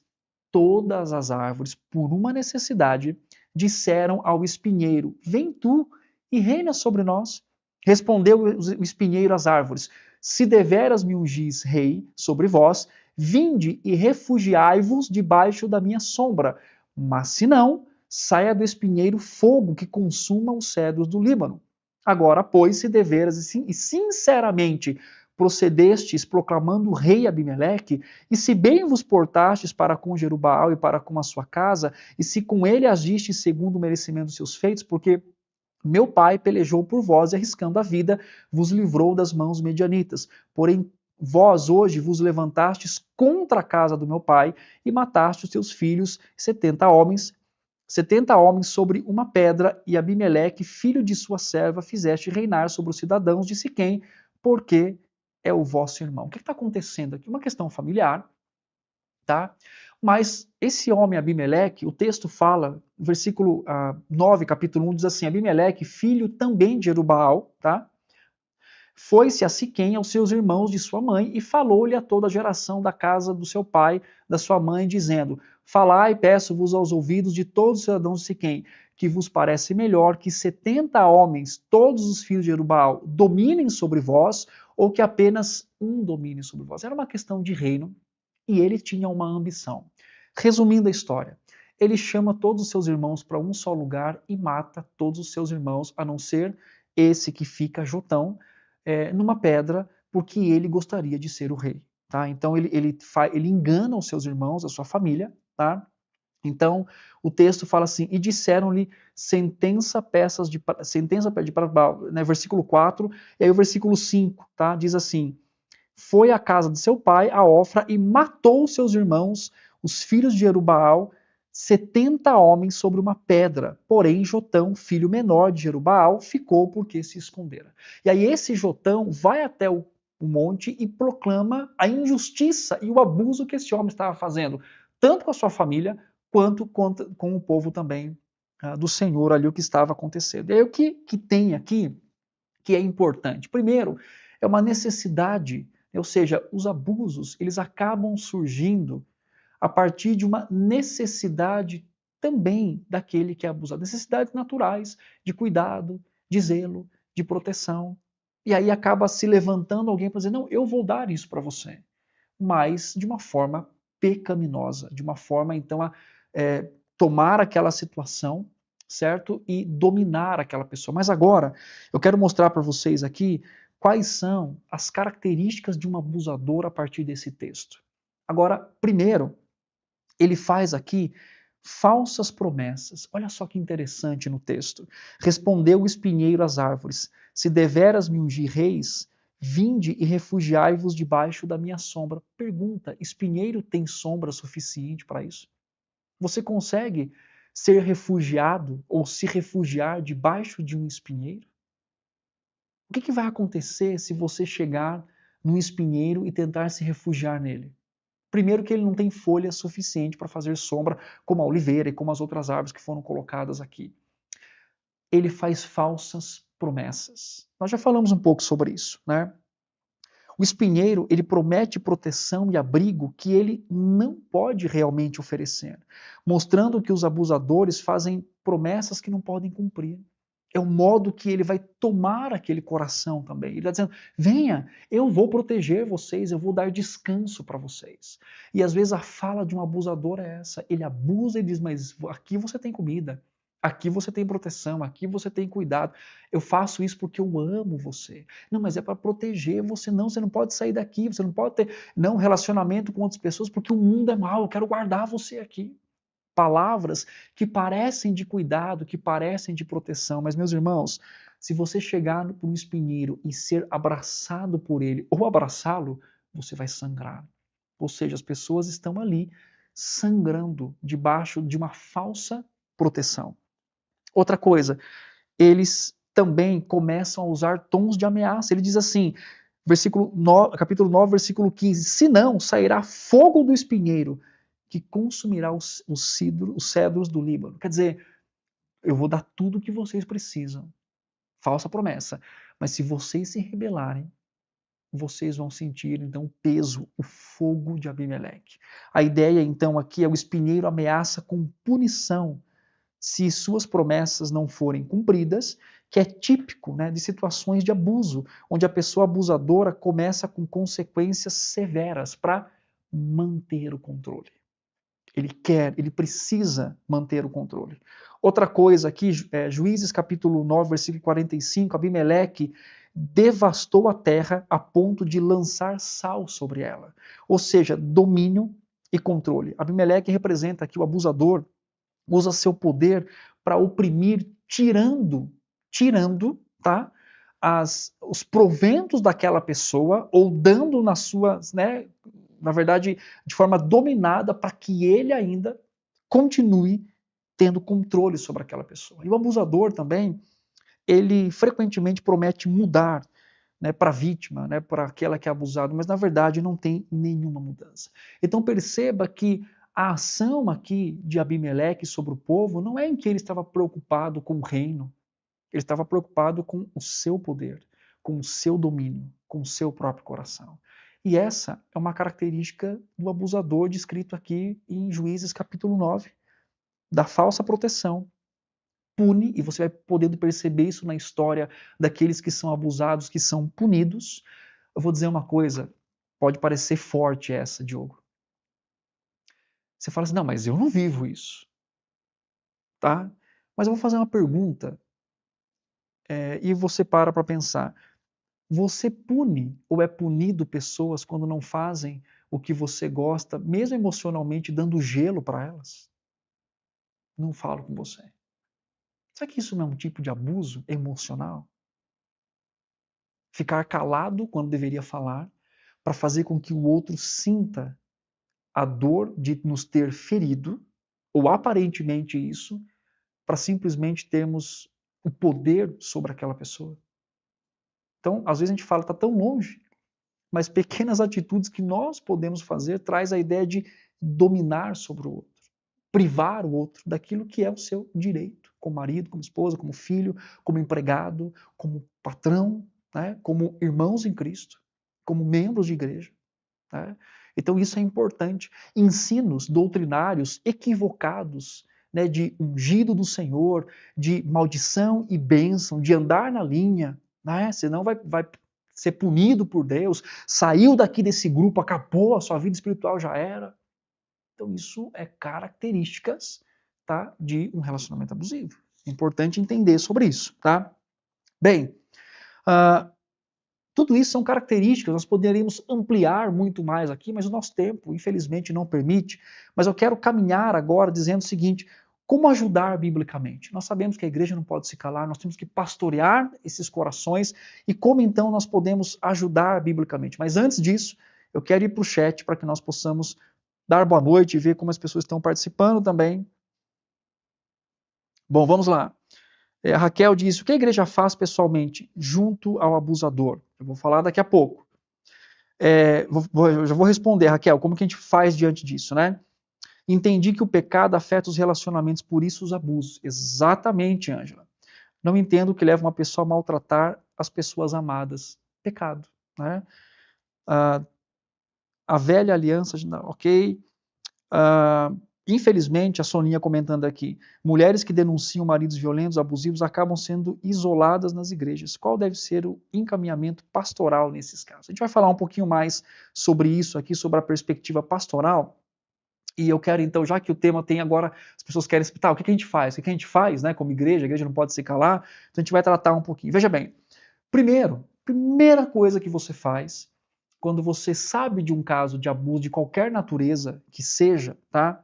todas as árvores, por uma necessidade, disseram ao espinheiro: Vem tu e reina sobre nós. Respondeu o espinheiro às árvores: Se deveras me ungis rei sobre vós, vinde e refugiai-vos debaixo da minha sombra. Mas se não, saia do espinheiro fogo que consuma os cedros do Líbano. Agora, pois, se deveras e sinceramente procedestes proclamando o rei Abimeleque, e se bem vos portastes para com Jerubaal e para com a sua casa, e se com ele agistes segundo o merecimento dos seus feitos, porque meu pai pelejou por vós e, arriscando a vida, vos livrou das mãos medianitas. Porém, vós hoje vos levantastes contra a casa do meu pai e mataste os seus filhos, 70 homens sobre uma pedra, e Abimeleque, filho de sua serva, fizeste reinar sobre os cidadãos de Siquém, porque é o vosso irmão. O que está acontecendo aqui? Uma questão familiar, tá? Mas esse homem Abimeleque, o texto fala, versículo 9, capítulo 1, diz assim: Abimeleque, filho também de Jerubaal, tá? Foi-se a Siquém aos seus irmãos de sua mãe e falou-lhe a toda a geração da casa do seu pai, da sua mãe, dizendo: Falai, peço-vos aos ouvidos de todos os cidadãos de Siquém, que vos parece melhor que 70 homens, todos os filhos de Jerubaal, dominem sobre vós, ou que apenas um domine sobre vós. Era uma questão de reino e ele tinha uma ambição. Resumindo a história, ele chama todos os seus irmãos para um só lugar e mata todos os seus irmãos, a não ser esse que fica Jotão, numa pedra, porque ele gostaria de ser o rei. Tá? Então ele engana os seus irmãos, a sua família. Tá? Então o texto fala assim: e disseram-lhe sentença de né, versículo 4, e aí o versículo 5, tá? Diz assim: foi à casa de seu pai, a Ofra, e matou seus irmãos, os filhos de Jerubaal, 70 homens sobre uma pedra. Porém, Jotão, filho menor de Jerubaal, ficou porque se escondera. E aí esse Jotão vai até o monte e proclama a injustiça e o abuso que esse homem estava fazendo, tanto com a sua família, quanto com o povo também do Senhor ali, o que estava acontecendo. E aí o que tem aqui, que é importante? Primeiro, é uma necessidade, ou seja, os abusos, eles acabam surgindo a partir de uma necessidade também daquele que é abusado. Necessidades naturais de cuidado, de zelo, de proteção. E aí acaba se levantando alguém para dizer: não, eu vou dar isso para você. mas de uma forma pecaminosa, de uma forma, então, a tomar aquela situação, certo? E dominar aquela pessoa. Mas agora, eu quero mostrar para vocês aqui quais são as características de um abusador a partir desse texto. Agora, primeiro, ele faz aqui falsas promessas. Olha só que interessante no texto. Respondeu o espinheiro às árvores: se deveras me ungir reis, vinde e refugiai-vos debaixo da minha sombra. Pergunta: espinheiro tem sombra suficiente para isso? Você consegue ser refugiado ou se refugiar debaixo de um espinheiro? O que vai acontecer se você chegar num espinheiro e tentar se refugiar nele? Primeiro que ele não tem folha suficiente para fazer sombra, como a oliveira e como as outras árvores que foram colocadas aqui. Ele faz falsas promessas. Nós já falamos um pouco sobre isso, né? O espinheiro, ele promete proteção e abrigo que ele não pode realmente oferecer, mostrando que os abusadores fazem promessas que não podem cumprir. É o modo que ele vai tomar aquele coração também. Ele está dizendo: venha, eu vou proteger vocês, eu vou dar descanso para vocês. E às vezes a fala de um abusador é essa. Ele abusa e diz: mas aqui você tem comida, aqui você tem proteção, aqui você tem cuidado. Eu faço isso porque eu amo você. Não, mas é para proteger você. Não, você não pode sair daqui, você não pode ter relacionamento com outras pessoas porque o mundo é mau, eu quero guardar você aqui. Palavras que parecem de cuidado, que parecem de proteção, mas meus irmãos, se você chegar para um espinheiro e ser abraçado por ele ou abraçá-lo, você vai sangrar. Ou seja, as pessoas estão ali sangrando debaixo de uma falsa proteção. Outra coisa, eles também começam a usar tons de ameaça. Ele diz assim, capítulo 9, versículo 15: se não, sairá fogo do espinheiro que consumirá os cedros do Líbano. Quer dizer, eu vou dar tudo o que vocês precisam. Falsa promessa. Mas se vocês se rebelarem, vocês vão sentir então o peso, o fogo de Abimeleque. A ideia então aqui é o espinheiro ameaça com punição se suas promessas não forem cumpridas, que é típico, né, de situações de abuso, onde a pessoa abusadora começa com consequências severas para manter o controle. Ele precisa manter o controle. Outra coisa aqui, Juízes capítulo 9, versículo 45, Abimeleque devastou a terra a ponto de lançar sal sobre ela. Ou seja, domínio e controle. Abimeleque representa aqui o abusador, usa seu poder para oprimir, tirando, tá, os proventos daquela pessoa ou dando nas suas, né, na verdade, de forma dominada para que ele ainda continue tendo controle sobre aquela pessoa. E o abusador também, ele frequentemente promete mudar, né, para a vítima, né, para aquela que é abusada, mas na verdade não tem nenhuma mudança. Então perceba que a ação aqui de Abimeleque sobre o povo não é em que ele estava preocupado com o reino, ele estava preocupado com o seu poder, com o seu domínio, com o seu próprio coração. E essa é uma característica do abusador descrito aqui em Juízes capítulo 9, da falsa proteção. Pune, e você vai podendo perceber isso na história daqueles que são abusados, que são punidos. Eu vou dizer uma coisa, pode parecer forte essa, Diogo. Você fala assim, não, mas eu não vivo isso. Tá? Mas eu vou fazer uma pergunta, e você para pensar. Você pune ou é punido pessoas quando não fazem o que você gosta, mesmo emocionalmente, dando gelo para elas? Não falo com você. Será que isso não é um tipo de abuso emocional? Ficar calado quando deveria falar, para fazer com que o outro sinta a dor de nos ter ferido, ou aparentemente isso, para simplesmente termos o poder sobre aquela pessoa. Então, às vezes a gente fala, está tão longe, mas pequenas atitudes que nós podemos fazer traz a ideia de dominar sobre o outro, privar o outro daquilo que é o seu direito, como marido, como esposa, como filho, como empregado, como patrão, né? Como irmãos em Cristo, como membros de igreja. Né? Então isso é importante. Ensinos doutrinários equivocados, né, de ungido do Senhor, de maldição e bênção, de andar na linha, né? Senão ser punido por Deus, saiu daqui desse grupo, acabou, a sua vida espiritual já era. Então isso é características, tá, de um relacionamento abusivo. É importante entender sobre isso, tá? Bem, tudo isso são características, nós poderíamos ampliar muito mais aqui, mas o nosso tempo, infelizmente, não permite. Mas eu quero caminhar agora dizendo o seguinte: como ajudar biblicamente? Nós sabemos que a igreja não pode se calar, nós temos que pastorear esses corações e como então nós podemos ajudar biblicamente. Mas antes disso, eu quero ir para o chat para que nós possamos dar boa noite e ver como as pessoas estão participando também. Bom, vamos lá. A Raquel diz: o que a igreja faz pessoalmente junto ao abusador? Eu vou falar daqui a pouco. Eu já vou responder, Raquel, como que a gente faz diante disso, né? Entendi que o pecado afeta os relacionamentos, por isso os abusos. Exatamente, Ângela. Não entendo o que leva uma pessoa a maltratar as pessoas amadas. Pecado, né? A velha aliança, ok. Infelizmente, a Soninha comentando aqui, mulheres que denunciam maridos violentos, abusivos, acabam sendo isoladas nas igrejas. Qual deve ser o encaminhamento pastoral nesses casos? A gente vai falar um pouquinho mais sobre isso aqui, sobre a perspectiva pastoral. E eu quero, então, já que o tema tem agora, as pessoas querem explicar, o que a gente faz? O que a gente faz, né, como igreja? A igreja não pode se calar, então a gente vai tratar um pouquinho. Veja bem, primeira coisa que você faz, quando você sabe de um caso de abuso de qualquer natureza que seja, tá?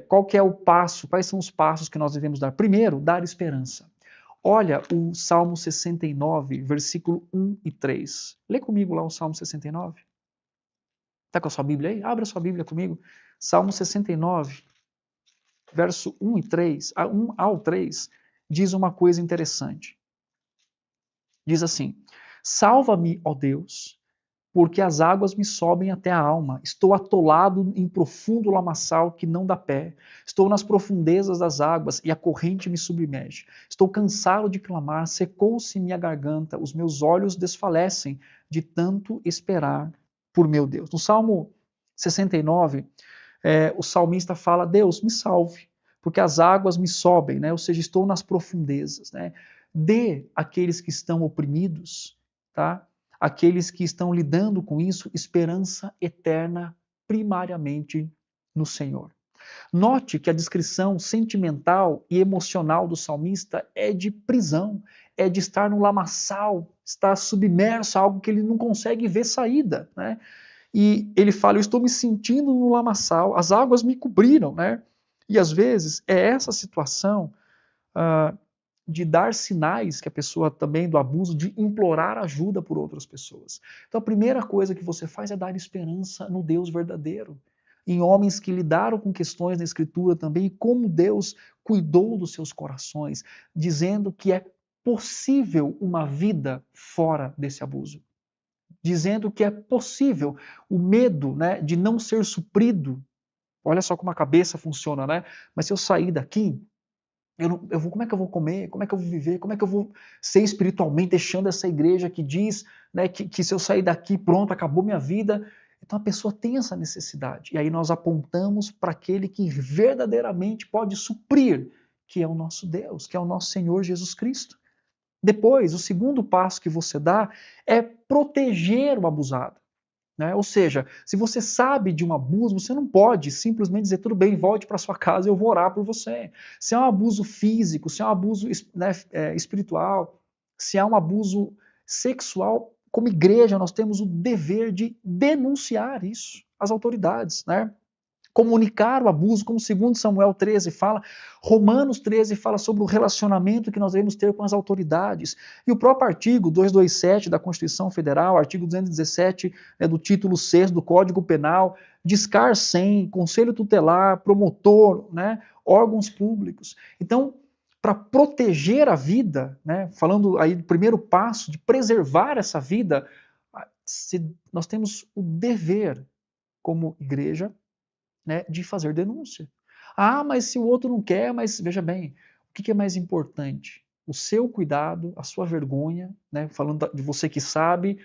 Qual que é o passo, quais são os passos que nós devemos dar? Primeiro, dar esperança. Olha o Salmo 69, versículo 1 e 3. Lê comigo lá o Salmo 69. Está com a sua Bíblia aí? Abra a sua Bíblia comigo. Salmo 69, verso 1 e 3, 1 ao 3, diz uma coisa interessante. Diz assim: salva-me, ó Deus, porque as águas me sobem até a alma. Estou atolado em profundo lamaçal que não dá pé. Estou nas profundezas das águas e a corrente me submerge. Estou cansado de clamar, secou-se minha garganta, os meus olhos desfalecem de tanto esperar por meu Deus. No Salmo 69, o salmista fala: Deus, me salve, porque as águas me sobem, né? Ou seja, estou nas profundezas. Né? Dê àqueles que estão oprimidos, tá? Aqueles que estão lidando com isso, esperança eterna, primariamente no Senhor. Note que a descrição sentimental e emocional do salmista é de prisão, é de estar no lamaçal, estar submerso a algo que ele não consegue ver saída, né? E ele fala: eu estou me sentindo no lamaçal, as águas me cobriram, né? E às vezes é essa situação de dar sinais que a pessoa também do abuso, de implorar ajuda por outras pessoas. Então a primeira coisa que você faz é dar esperança no Deus verdadeiro, em homens que lidaram com questões da Escritura também, e como Deus cuidou dos seus corações, dizendo que é possível uma vida fora desse abuso. Dizendo que é possível o medo, né, de não ser suprido. Olha só como a cabeça funciona, né? Mas se eu sair daqui, como é que eu vou comer? Como é que eu vou viver? Como é que eu vou ser espiritualmente, deixando essa igreja que diz, né, que se eu sair daqui, pronto, acabou minha vida? Então a pessoa tem essa necessidade. E aí nós apontamos para aquele que verdadeiramente pode suprir, que é o nosso Deus, que é o nosso Senhor Jesus Cristo. Depois, o segundo passo que você dá é proteger o abusado. Né? Ou seja, se você sabe de um abuso, você não pode simplesmente dizer: tudo bem, volte para sua casa e eu vou orar por você. Se é um abuso físico, se é um abuso, né, espiritual, se é um abuso sexual, como igreja nós temos o dever de denunciar isso às autoridades, né? Comunicar o abuso, como 2 Samuel 13 fala, Romanos 13 fala sobre o relacionamento que nós devemos ter com as autoridades. E o próprio artigo 227 da Constituição Federal, artigo 217 do título 6 do Código Penal, DISCAR 100, Conselho Tutelar, promotor, né, órgãos públicos. Então, para proteger a vida, né, falando aí do primeiro passo, de preservar essa vida, nós temos o dever, como igreja, né, de fazer denúncia. Ah, mas se o outro não quer, mas veja bem, o que é mais importante? O seu cuidado, a sua vergonha, né, falando de você que sabe,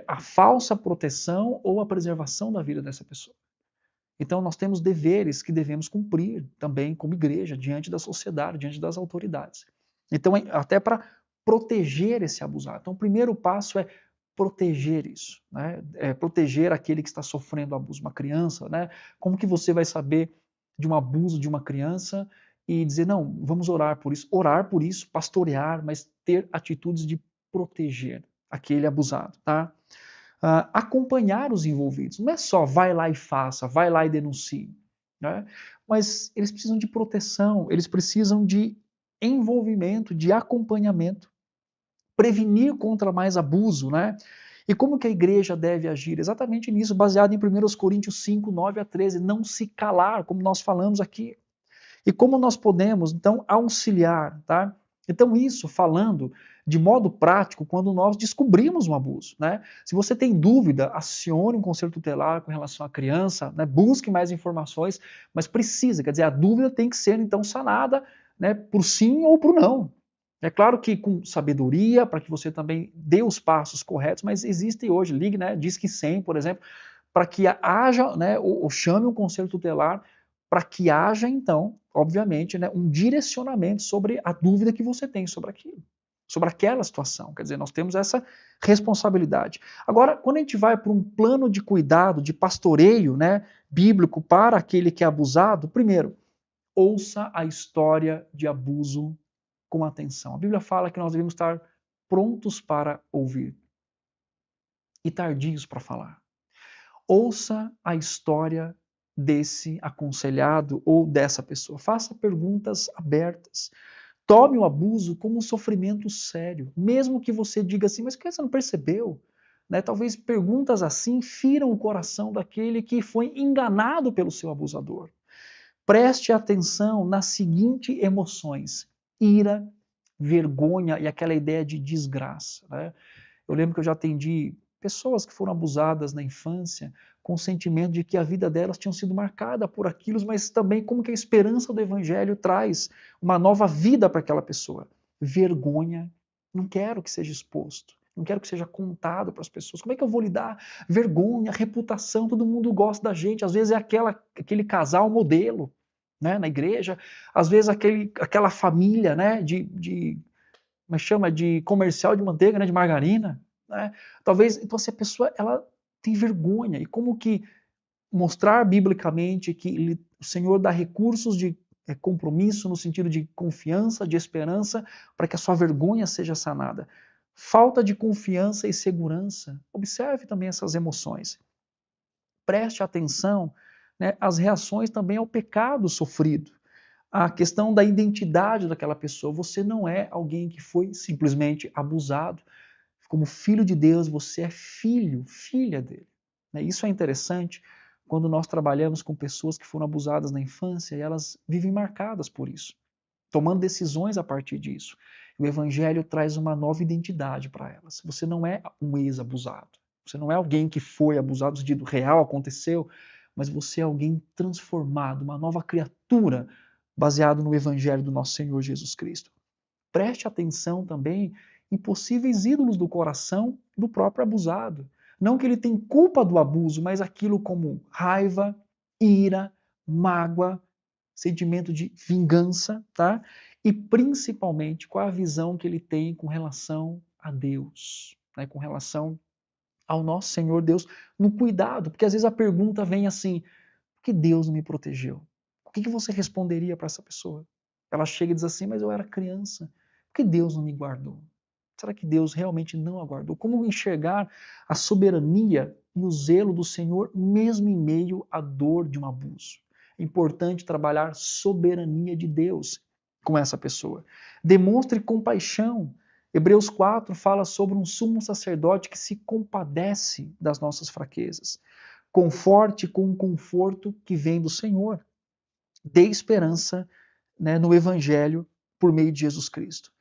a falsa proteção ou a preservação da vida dessa pessoa. Então nós temos deveres que devemos cumprir também como igreja, diante da sociedade, diante das autoridades. Então, até para proteger esse abusado. Então o primeiro passo é proteger isso, né? Proteger aquele que está sofrendo abuso, uma criança, né? Como que você vai saber de um abuso de uma criança e dizer, não, vamos orar por isso, pastorear, mas ter atitudes de proteger aquele abusado, tá? Acompanhar os envolvidos, não é só vai lá e faça, vai lá e denuncie, né? Mas eles precisam de proteção, eles precisam de envolvimento, de acompanhamento, prevenir contra mais abuso, né? E como que a igreja deve agir? Exatamente nisso, baseado em 1 Coríntios 5, 9 a 13, não se calar, como nós falamos aqui. E como nós podemos, então, auxiliar, tá? Então, isso falando de modo prático quando nós descobrimos um abuso, né? Se você tem dúvida, acione um conselho tutelar com relação à criança, né? Busque mais informações, mas precisa, quer dizer, a dúvida tem que ser, então, sanada, né, por sim ou por não. É claro que com sabedoria, para que você também dê os passos corretos, mas existe hoje, ligue, né, Disque 100, por exemplo, para que haja, né, ou chame um conselho tutelar, para que haja, então, obviamente, né, um direcionamento sobre a dúvida que você tem sobre aquilo, sobre aquela situação. Quer dizer, nós temos essa responsabilidade. Agora, quando a gente vai para um plano de cuidado, de pastoreio, né, bíblico para aquele que é abusado, primeiro, ouça a história de abuso com atenção. A Bíblia fala que nós devemos estar prontos para ouvir e tardios para falar. Ouça a história desse aconselhado ou dessa pessoa. Faça perguntas abertas. Tome o abuso como um sofrimento sério, mesmo que você diga assim, mas por que você não percebeu? Né? Talvez perguntas assim firam o coração daquele que foi enganado pelo seu abusador. Preste atenção nas seguintes emoções: ira, vergonha e aquela ideia de desgraça. Né? Eu lembro que eu já atendi pessoas que foram abusadas na infância com o sentimento de que a vida delas tinha sido marcada por aquilo, mas também como que a esperança do evangelho traz uma nova vida para aquela pessoa. Vergonha, não quero que seja exposto, não quero que seja contado para as pessoas. Como é que eu vou lidar? Vergonha, reputação, todo mundo gosta da gente, às vezes é aquele casal modelo, né, na igreja, às vezes aquela família, né, como chama, de comercial de manteiga, né, de margarina, né? Talvez, então, se a pessoa ela tem vergonha, e como que mostrar biblicamente que o Senhor dá recursos de compromisso no sentido de confiança, de esperança, para que a sua vergonha seja sanada. Falta de confiança e segurança. Observe também essas emoções. Preste atenção, né, às reações também ao pecado sofrido. A questão da identidade daquela pessoa. Você não é alguém que foi simplesmente abusado. Como filho de Deus, você é filho, filha dele. Isso é interessante quando nós trabalhamos com pessoas que foram abusadas na infância e elas vivem marcadas por isso, tomando decisões a partir disso. O Evangelho traz uma nova identidade para elas. Você não é um ex-abusado. Você não é alguém que foi abusado no sentido real, aconteceu, mas você é alguém transformado, uma nova criatura, baseado no Evangelho do nosso Senhor Jesus Cristo. Preste atenção também em possíveis ídolos do coração do próprio abusado. Não que ele tem culpa do abuso, mas aquilo como raiva, ira, mágoa, sentimento de vingança, tá? E principalmente qual a visão que ele tem com relação a Deus, né? Com relação ao nosso Senhor Deus, no cuidado, porque às vezes a pergunta vem assim: por que Deus não me protegeu? O que você responderia para essa pessoa? Ela chega e diz assim, mas eu era criança, por que Deus não me guardou? Será que Deus realmente não aguardou? Como enxergar a soberania e o zelo do Senhor mesmo em meio à dor de um abuso? É importante trabalhar soberania de Deus com essa pessoa. Demonstre compaixão. Hebreus 4 fala sobre um sumo sacerdote que se compadece das nossas fraquezas. Conforte com o conforto que vem do Senhor. Dê esperança, né, no Evangelho por meio de Jesus Cristo.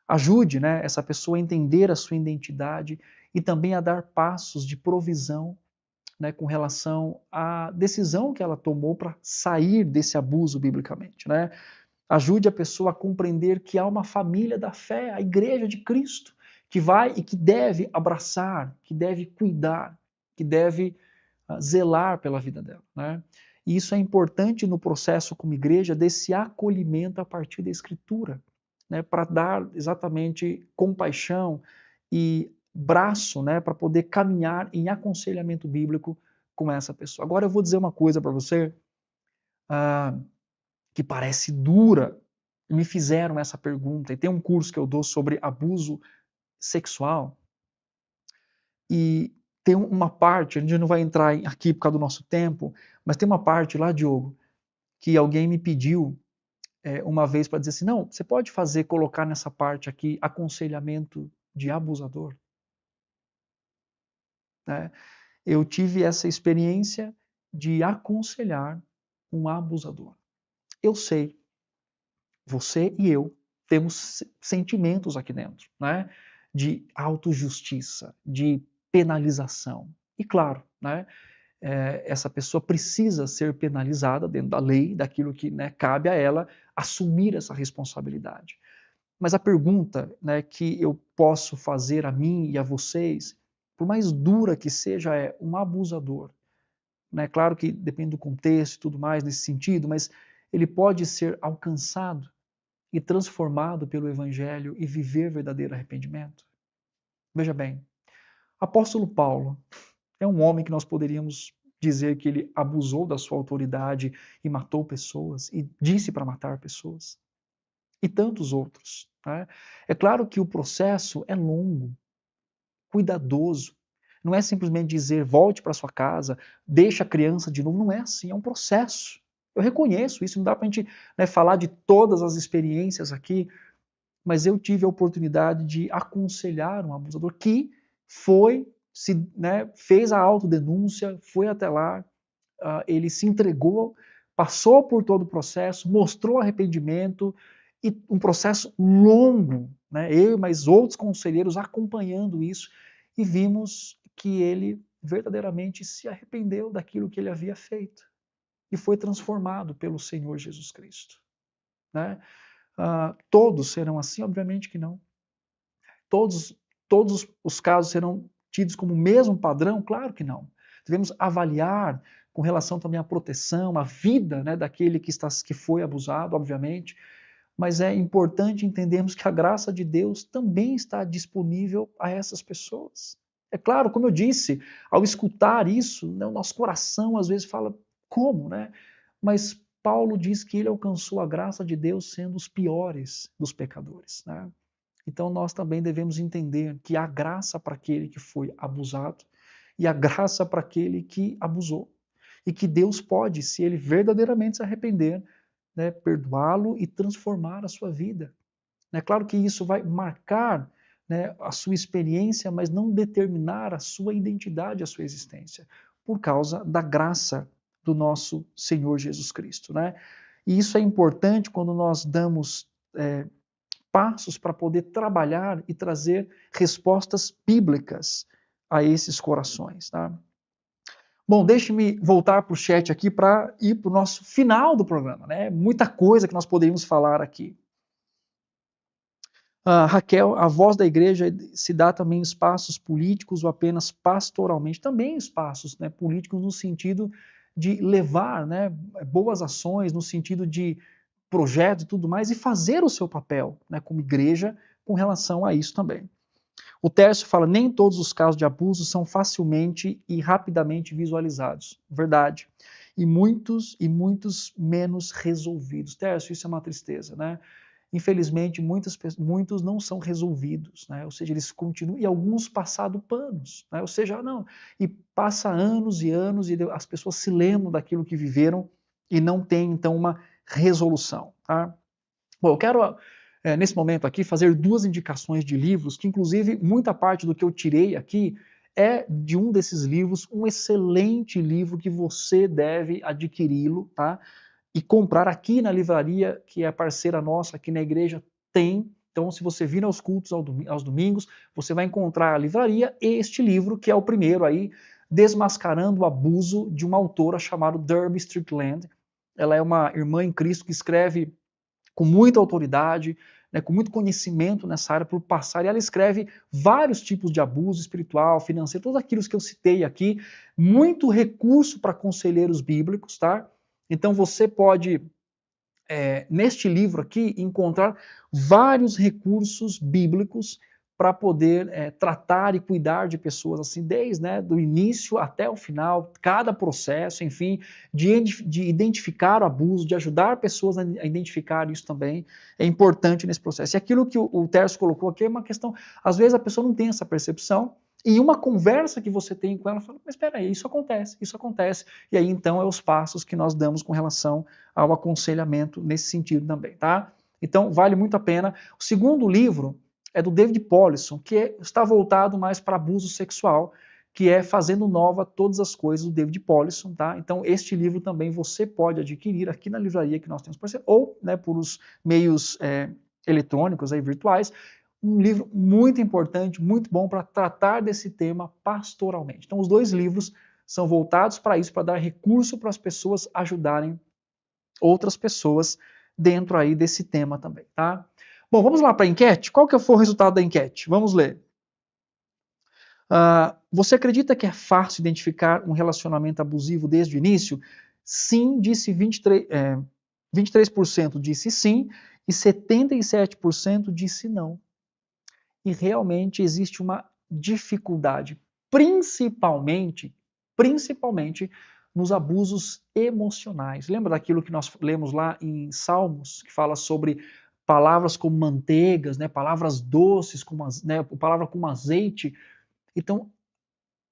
Ajude, né, essa pessoa a entender a sua identidade e também a dar passos de provisão, né, com relação à decisão que ela tomou para sair desse abuso biblicamente. Né? Ajude a pessoa a compreender que há uma família da fé, a igreja de Cristo, que vai e que deve abraçar, que deve cuidar, que deve zelar pela vida dela. Né? E isso é importante no processo como igreja desse acolhimento a partir da Escritura, né? Para dar exatamente compaixão e braço, né, para poder caminhar em aconselhamento bíblico com essa pessoa. Agora eu vou dizer uma coisa para você que parece dura. Me fizeram essa pergunta e tem um curso que eu dou sobre abuso sexual e tem uma parte, a gente não vai entrar aqui por causa do nosso tempo, mas tem uma parte lá, Diogo, que alguém me pediu uma vez para dizer assim, não, você pode colocar nessa parte aqui aconselhamento de abusador? Né? Eu tive essa experiência de aconselhar um abusador. Eu sei, você e eu temos sentimentos aqui dentro, né? De autojustiça, de penalização. E claro, né? Essa pessoa precisa ser penalizada dentro da lei, daquilo que, né, cabe a ela assumir essa responsabilidade. Mas a pergunta, né, que eu posso fazer a mim e a vocês, por mais dura que seja, é um abusador. Né? Claro que depende do contexto e tudo mais nesse sentido, mas ele pode ser alcançado e transformado pelo Evangelho e viver verdadeiro arrependimento? Veja bem, apóstolo Paulo é um homem que nós poderíamos dizer que ele abusou da sua autoridade e matou pessoas e disse para matar pessoas. E tantos outros. Né? É claro que o processo é longo, cuidadoso. Não é simplesmente dizer volte para sua casa, deixa a criança de novo. Não é assim, é um processo. Eu reconheço isso, não dá para a gente, né, falar de todas as experiências aqui, mas eu tive a oportunidade de aconselhar um abusador que fez a autodenúncia, foi até lá, ele se entregou, passou por todo o processo, mostrou arrependimento, e um processo longo, né? Eu e mais outros conselheiros acompanhando isso, e vimos que ele verdadeiramente se arrependeu daquilo que ele havia feito e foi transformado pelo Senhor Jesus Cristo. Né? Todos serão assim? Obviamente que não. Todos, todos os casos serão tidos como o mesmo padrão? Claro que não. Devemos avaliar com relação também à proteção, à vida, né, daquele que foi abusado, obviamente, mas é importante entendermos que a graça de Deus também está disponível a essas pessoas. É claro, como eu disse, ao escutar isso, né, o nosso coração às vezes fala, como, né? Mas Paulo diz que ele alcançou a graça de Deus sendo os piores dos pecadores, né? Então nós também devemos entender que há graça para aquele que foi abusado e há graça para aquele que abusou. E que Deus pode, se ele verdadeiramente se arrepender, né, perdoá-lo e transformar a sua vida. É claro que isso vai marcar, né, a sua experiência, mas não determinar a sua identidade, a sua existência, por causa da graça do nosso Senhor Jesus Cristo. Né? E isso é importante quando nós damos passos para poder trabalhar e trazer respostas bíblicas a esses corações. Tá? Bom, deixe-me voltar para o chat aqui para ir para o nosso final do programa. Né? Muita coisa que nós poderíamos falar aqui. Raquel, a voz da igreja se dá também em espaços políticos ou apenas pastoralmente? Também espaços, né, políticos no sentido de levar, né, boas ações, no sentido de projetos e tudo mais, e fazer o seu papel, né, como igreja com relação a isso também. O Tércio fala, nem todos os casos de abuso são facilmente e rapidamente visualizados. Verdade. E muitos menos resolvidos. Tércio, isso é uma tristeza, né? Infelizmente, muitos não são resolvidos, né? Ou seja, eles continuam, e alguns passado panos, né? Ou seja, não, e passa anos e anos, e as pessoas se lembram daquilo que viveram e não tem, então, uma resolução. Tá? Bom, eu quero, nesse momento aqui, fazer duas indicações de livros, que inclusive muita parte do que eu tirei aqui é de um desses livros, um excelente livro que você deve adquiri-lo, tá? E comprar aqui na livraria, que é parceira nossa aqui na igreja, tem. Então, se você vir aos cultos aos domingos, você vai encontrar a livraria e este livro, que é o primeiro aí, Desmascarando o Abuso, de uma autora chamada Derby Strickland. Ela é uma irmã em Cristo que escreve com muita autoridade, né, com muito conhecimento nessa área por passar, e ela escreve vários tipos de abuso espiritual, financeiro, todos aqueles que eu citei aqui, muito recurso para conselheiros bíblicos, tá? Então você pode, neste livro aqui, encontrar vários recursos bíblicos para poder tratar e cuidar de pessoas assim, desde do início até o final, cada processo, enfim, de identificar o abuso, de ajudar pessoas a identificar isso também, é importante nesse processo. E aquilo que o Tércio colocou aqui é uma questão, às vezes a pessoa não tem essa percepção, e uma conversa que você tem com ela, fala, mas espera aí, isso acontece. E aí então é os passos que nós damos com relação ao aconselhamento nesse sentido também, tá? Então vale muito a pena. O segundo livro é do David Powlison, que está voltado mais para abuso sexual, que é Fazendo Nova Todas as Coisas, do David Powlison, tá? Então este livro também você pode adquirir aqui na livraria que nós temos para você, ou por os meios eletrônicos aí, virtuais. Um livro muito importante, muito bom para tratar desse tema pastoralmente. Então os dois livros são voltados para isso, para dar recurso para as pessoas ajudarem outras pessoas dentro aí desse tema também, tá? Bom, vamos lá para a enquete? Qual que foi o resultado da enquete? Vamos ler. Você acredita que é fácil identificar um relacionamento abusivo desde o início? Sim, disse 23% disse sim e 77% disse não. E realmente existe uma dificuldade, principalmente nos abusos emocionais. Lembra daquilo que nós lemos lá em Salmos, que fala sobre palavras como manteigas, palavras doces, palavra como azeite. Então,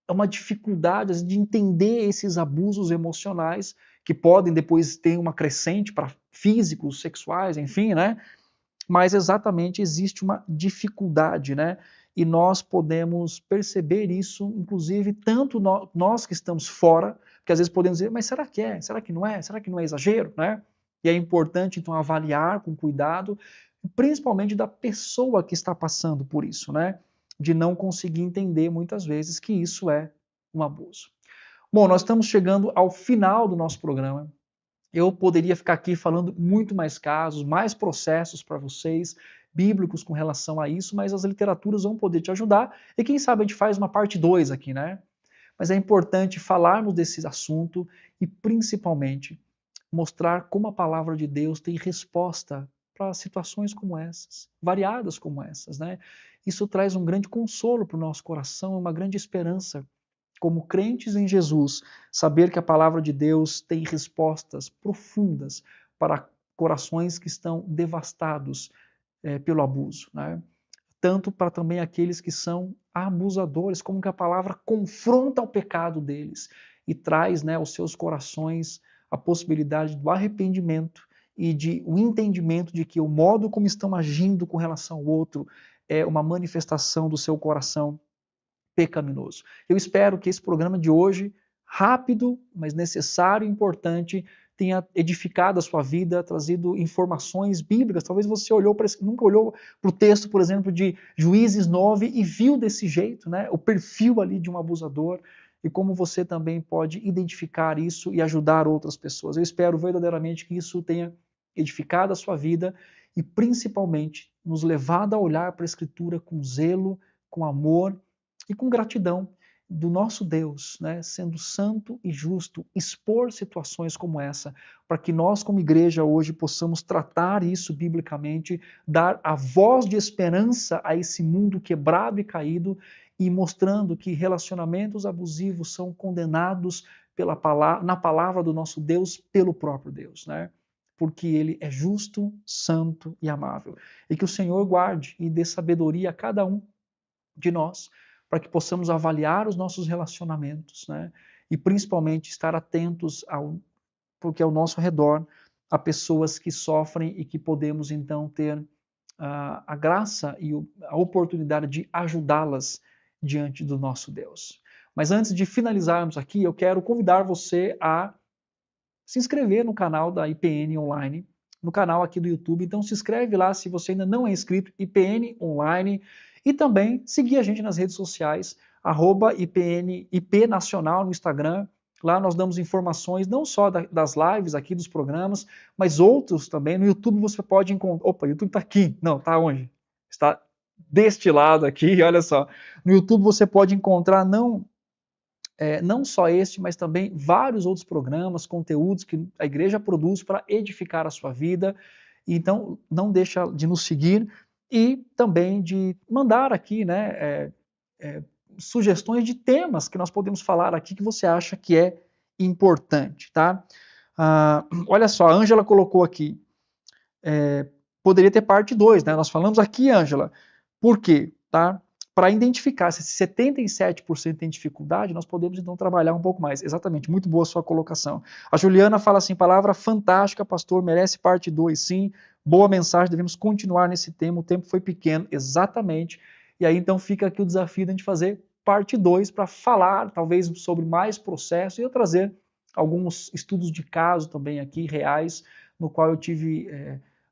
é uma dificuldade de entender esses abusos emocionais, que podem depois ter uma crescente para físicos, sexuais, enfim, mas exatamente existe uma dificuldade, e nós podemos perceber isso, inclusive, tanto nós que estamos fora, que às vezes podemos dizer, mas será que é? Será que não é? Será que não é exagero? E é importante, então, avaliar com cuidado, principalmente da pessoa que está passando por isso, de não conseguir entender, muitas vezes, que isso é um abuso. Bom, nós estamos chegando ao final do nosso programa. Eu poderia ficar aqui falando muito mais casos, mais processos para vocês, bíblicos com relação a isso, mas as literaturas vão poder te ajudar e quem sabe a gente faz uma parte 2 aqui, Mas é importante falarmos desse assunto e principalmente mostrar como a palavra de Deus tem resposta para situações como essas, variadas como essas, Isso traz um grande consolo para o nosso coração, uma grande esperança como crentes em Jesus, saber que a palavra de Deus tem respostas profundas para corações que estão devastados pelo abuso, Tanto para também aqueles que são abusadores, como que a palavra confronta o pecado deles e traz aos seus corações a possibilidade do arrependimento e o entendimento de que o modo como estão agindo com relação ao outro é uma manifestação do seu coração pecaminoso. Eu espero que esse programa de hoje, rápido, mas necessário e importante, tenha edificado a sua vida, trazido informações bíblicas. Talvez você nunca olhou para o texto, por exemplo, de Juízes 9 e viu desse jeito, o perfil ali de um abusador e como você também pode identificar isso e ajudar outras pessoas. Eu espero verdadeiramente que isso tenha edificado a sua vida e principalmente nos levado a olhar para a Escritura com zelo, com amor e com gratidão do nosso Deus, sendo santo e justo, expor situações como essa, para que nós como igreja hoje possamos tratar isso biblicamente, dar a voz de esperança a esse mundo quebrado e caído e mostrando que relacionamentos abusivos são condenados na palavra do nosso Deus pelo próprio Deus, Porque Ele é justo, santo e amável. E que o Senhor guarde e dê sabedoria a cada um de nós, para que possamos avaliar os nossos relacionamentos, E principalmente estar atentos porque ao nosso redor há pessoas que sofrem e que podemos então ter a graça e a oportunidade de ajudá-las diante do nosso Deus. Mas antes de finalizarmos aqui, eu quero convidar você a se inscrever no canal da IPN Online, no canal aqui do YouTube. Então se inscreve lá se você ainda não é inscrito, IPN Online. E também seguir a gente nas redes sociais, @IP Nacional no Instagram. Lá nós damos informações não só das lives aqui, dos programas, mas outros também. No YouTube você pode encontrar... Opa, o YouTube está aqui. Não, está onde? Está deste lado aqui, olha só. No YouTube você pode encontrar não só este, mas também vários outros programas, conteúdos que a igreja produz para edificar a sua vida. Então, não deixa de nos seguir. e também de mandar aqui, né, sugestões de temas que nós podemos falar aqui que você acha que é importante, tá? Olha só, a Ângela colocou aqui, poderia ter parte 2, né? Nós falamos aqui, Ângela, por quê? Tá? Para identificar se 77% tem dificuldade, nós podemos então trabalhar um pouco mais. Exatamente, muito boa a sua colocação. A Juliana fala assim, palavra fantástica, pastor, merece parte 2, sim. Boa mensagem, devemos continuar nesse tema, o tempo foi pequeno, exatamente. E aí então fica aqui o desafio de a gente fazer parte 2 para falar, talvez, sobre mais processos e eu trazer alguns estudos de caso também aqui, reais, no qual eu tive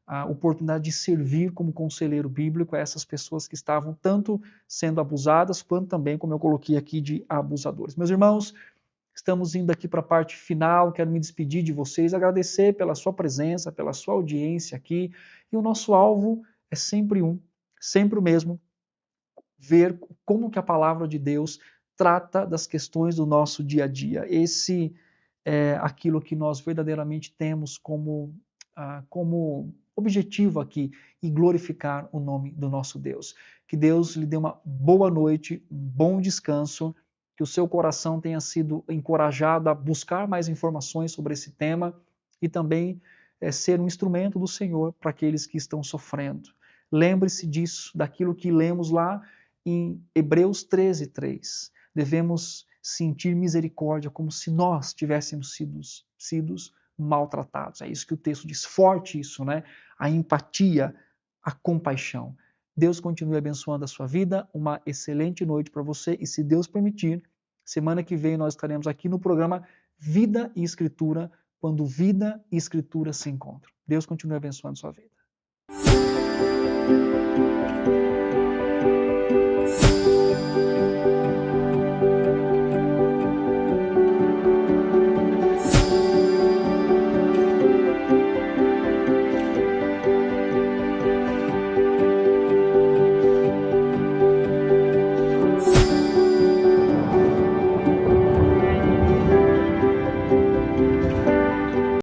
a oportunidade de servir como conselheiro bíblico a essas pessoas que estavam tanto sendo abusadas, quanto também, como eu coloquei aqui, de abusadores. Meus irmãos, estamos indo aqui para a parte final, quero me despedir de vocês, agradecer pela sua presença, pela sua audiência aqui, e o nosso alvo é sempre sempre o mesmo, ver como que a palavra de Deus trata das questões do nosso dia a dia. Esse é aquilo que nós verdadeiramente temos como objetivo aqui, e glorificar o nome do nosso Deus. Que Deus lhe dê uma boa noite, um bom descanso, que o seu coração tenha sido encorajado a buscar mais informações sobre esse tema e também ser um instrumento do Senhor para aqueles que estão sofrendo. Lembre-se disso, daquilo que lemos lá em Hebreus 13:3. Devemos sentir misericórdia como se nós tivéssemos sido maltratados. É isso que o texto diz, forte isso, né? A empatia, a compaixão. Deus continue abençoando a sua vida, uma excelente noite para você e, se Deus permitir, semana que vem nós estaremos aqui no programa Vida e Escritura, quando vida e escritura se encontram. Deus continue abençoando a sua vida.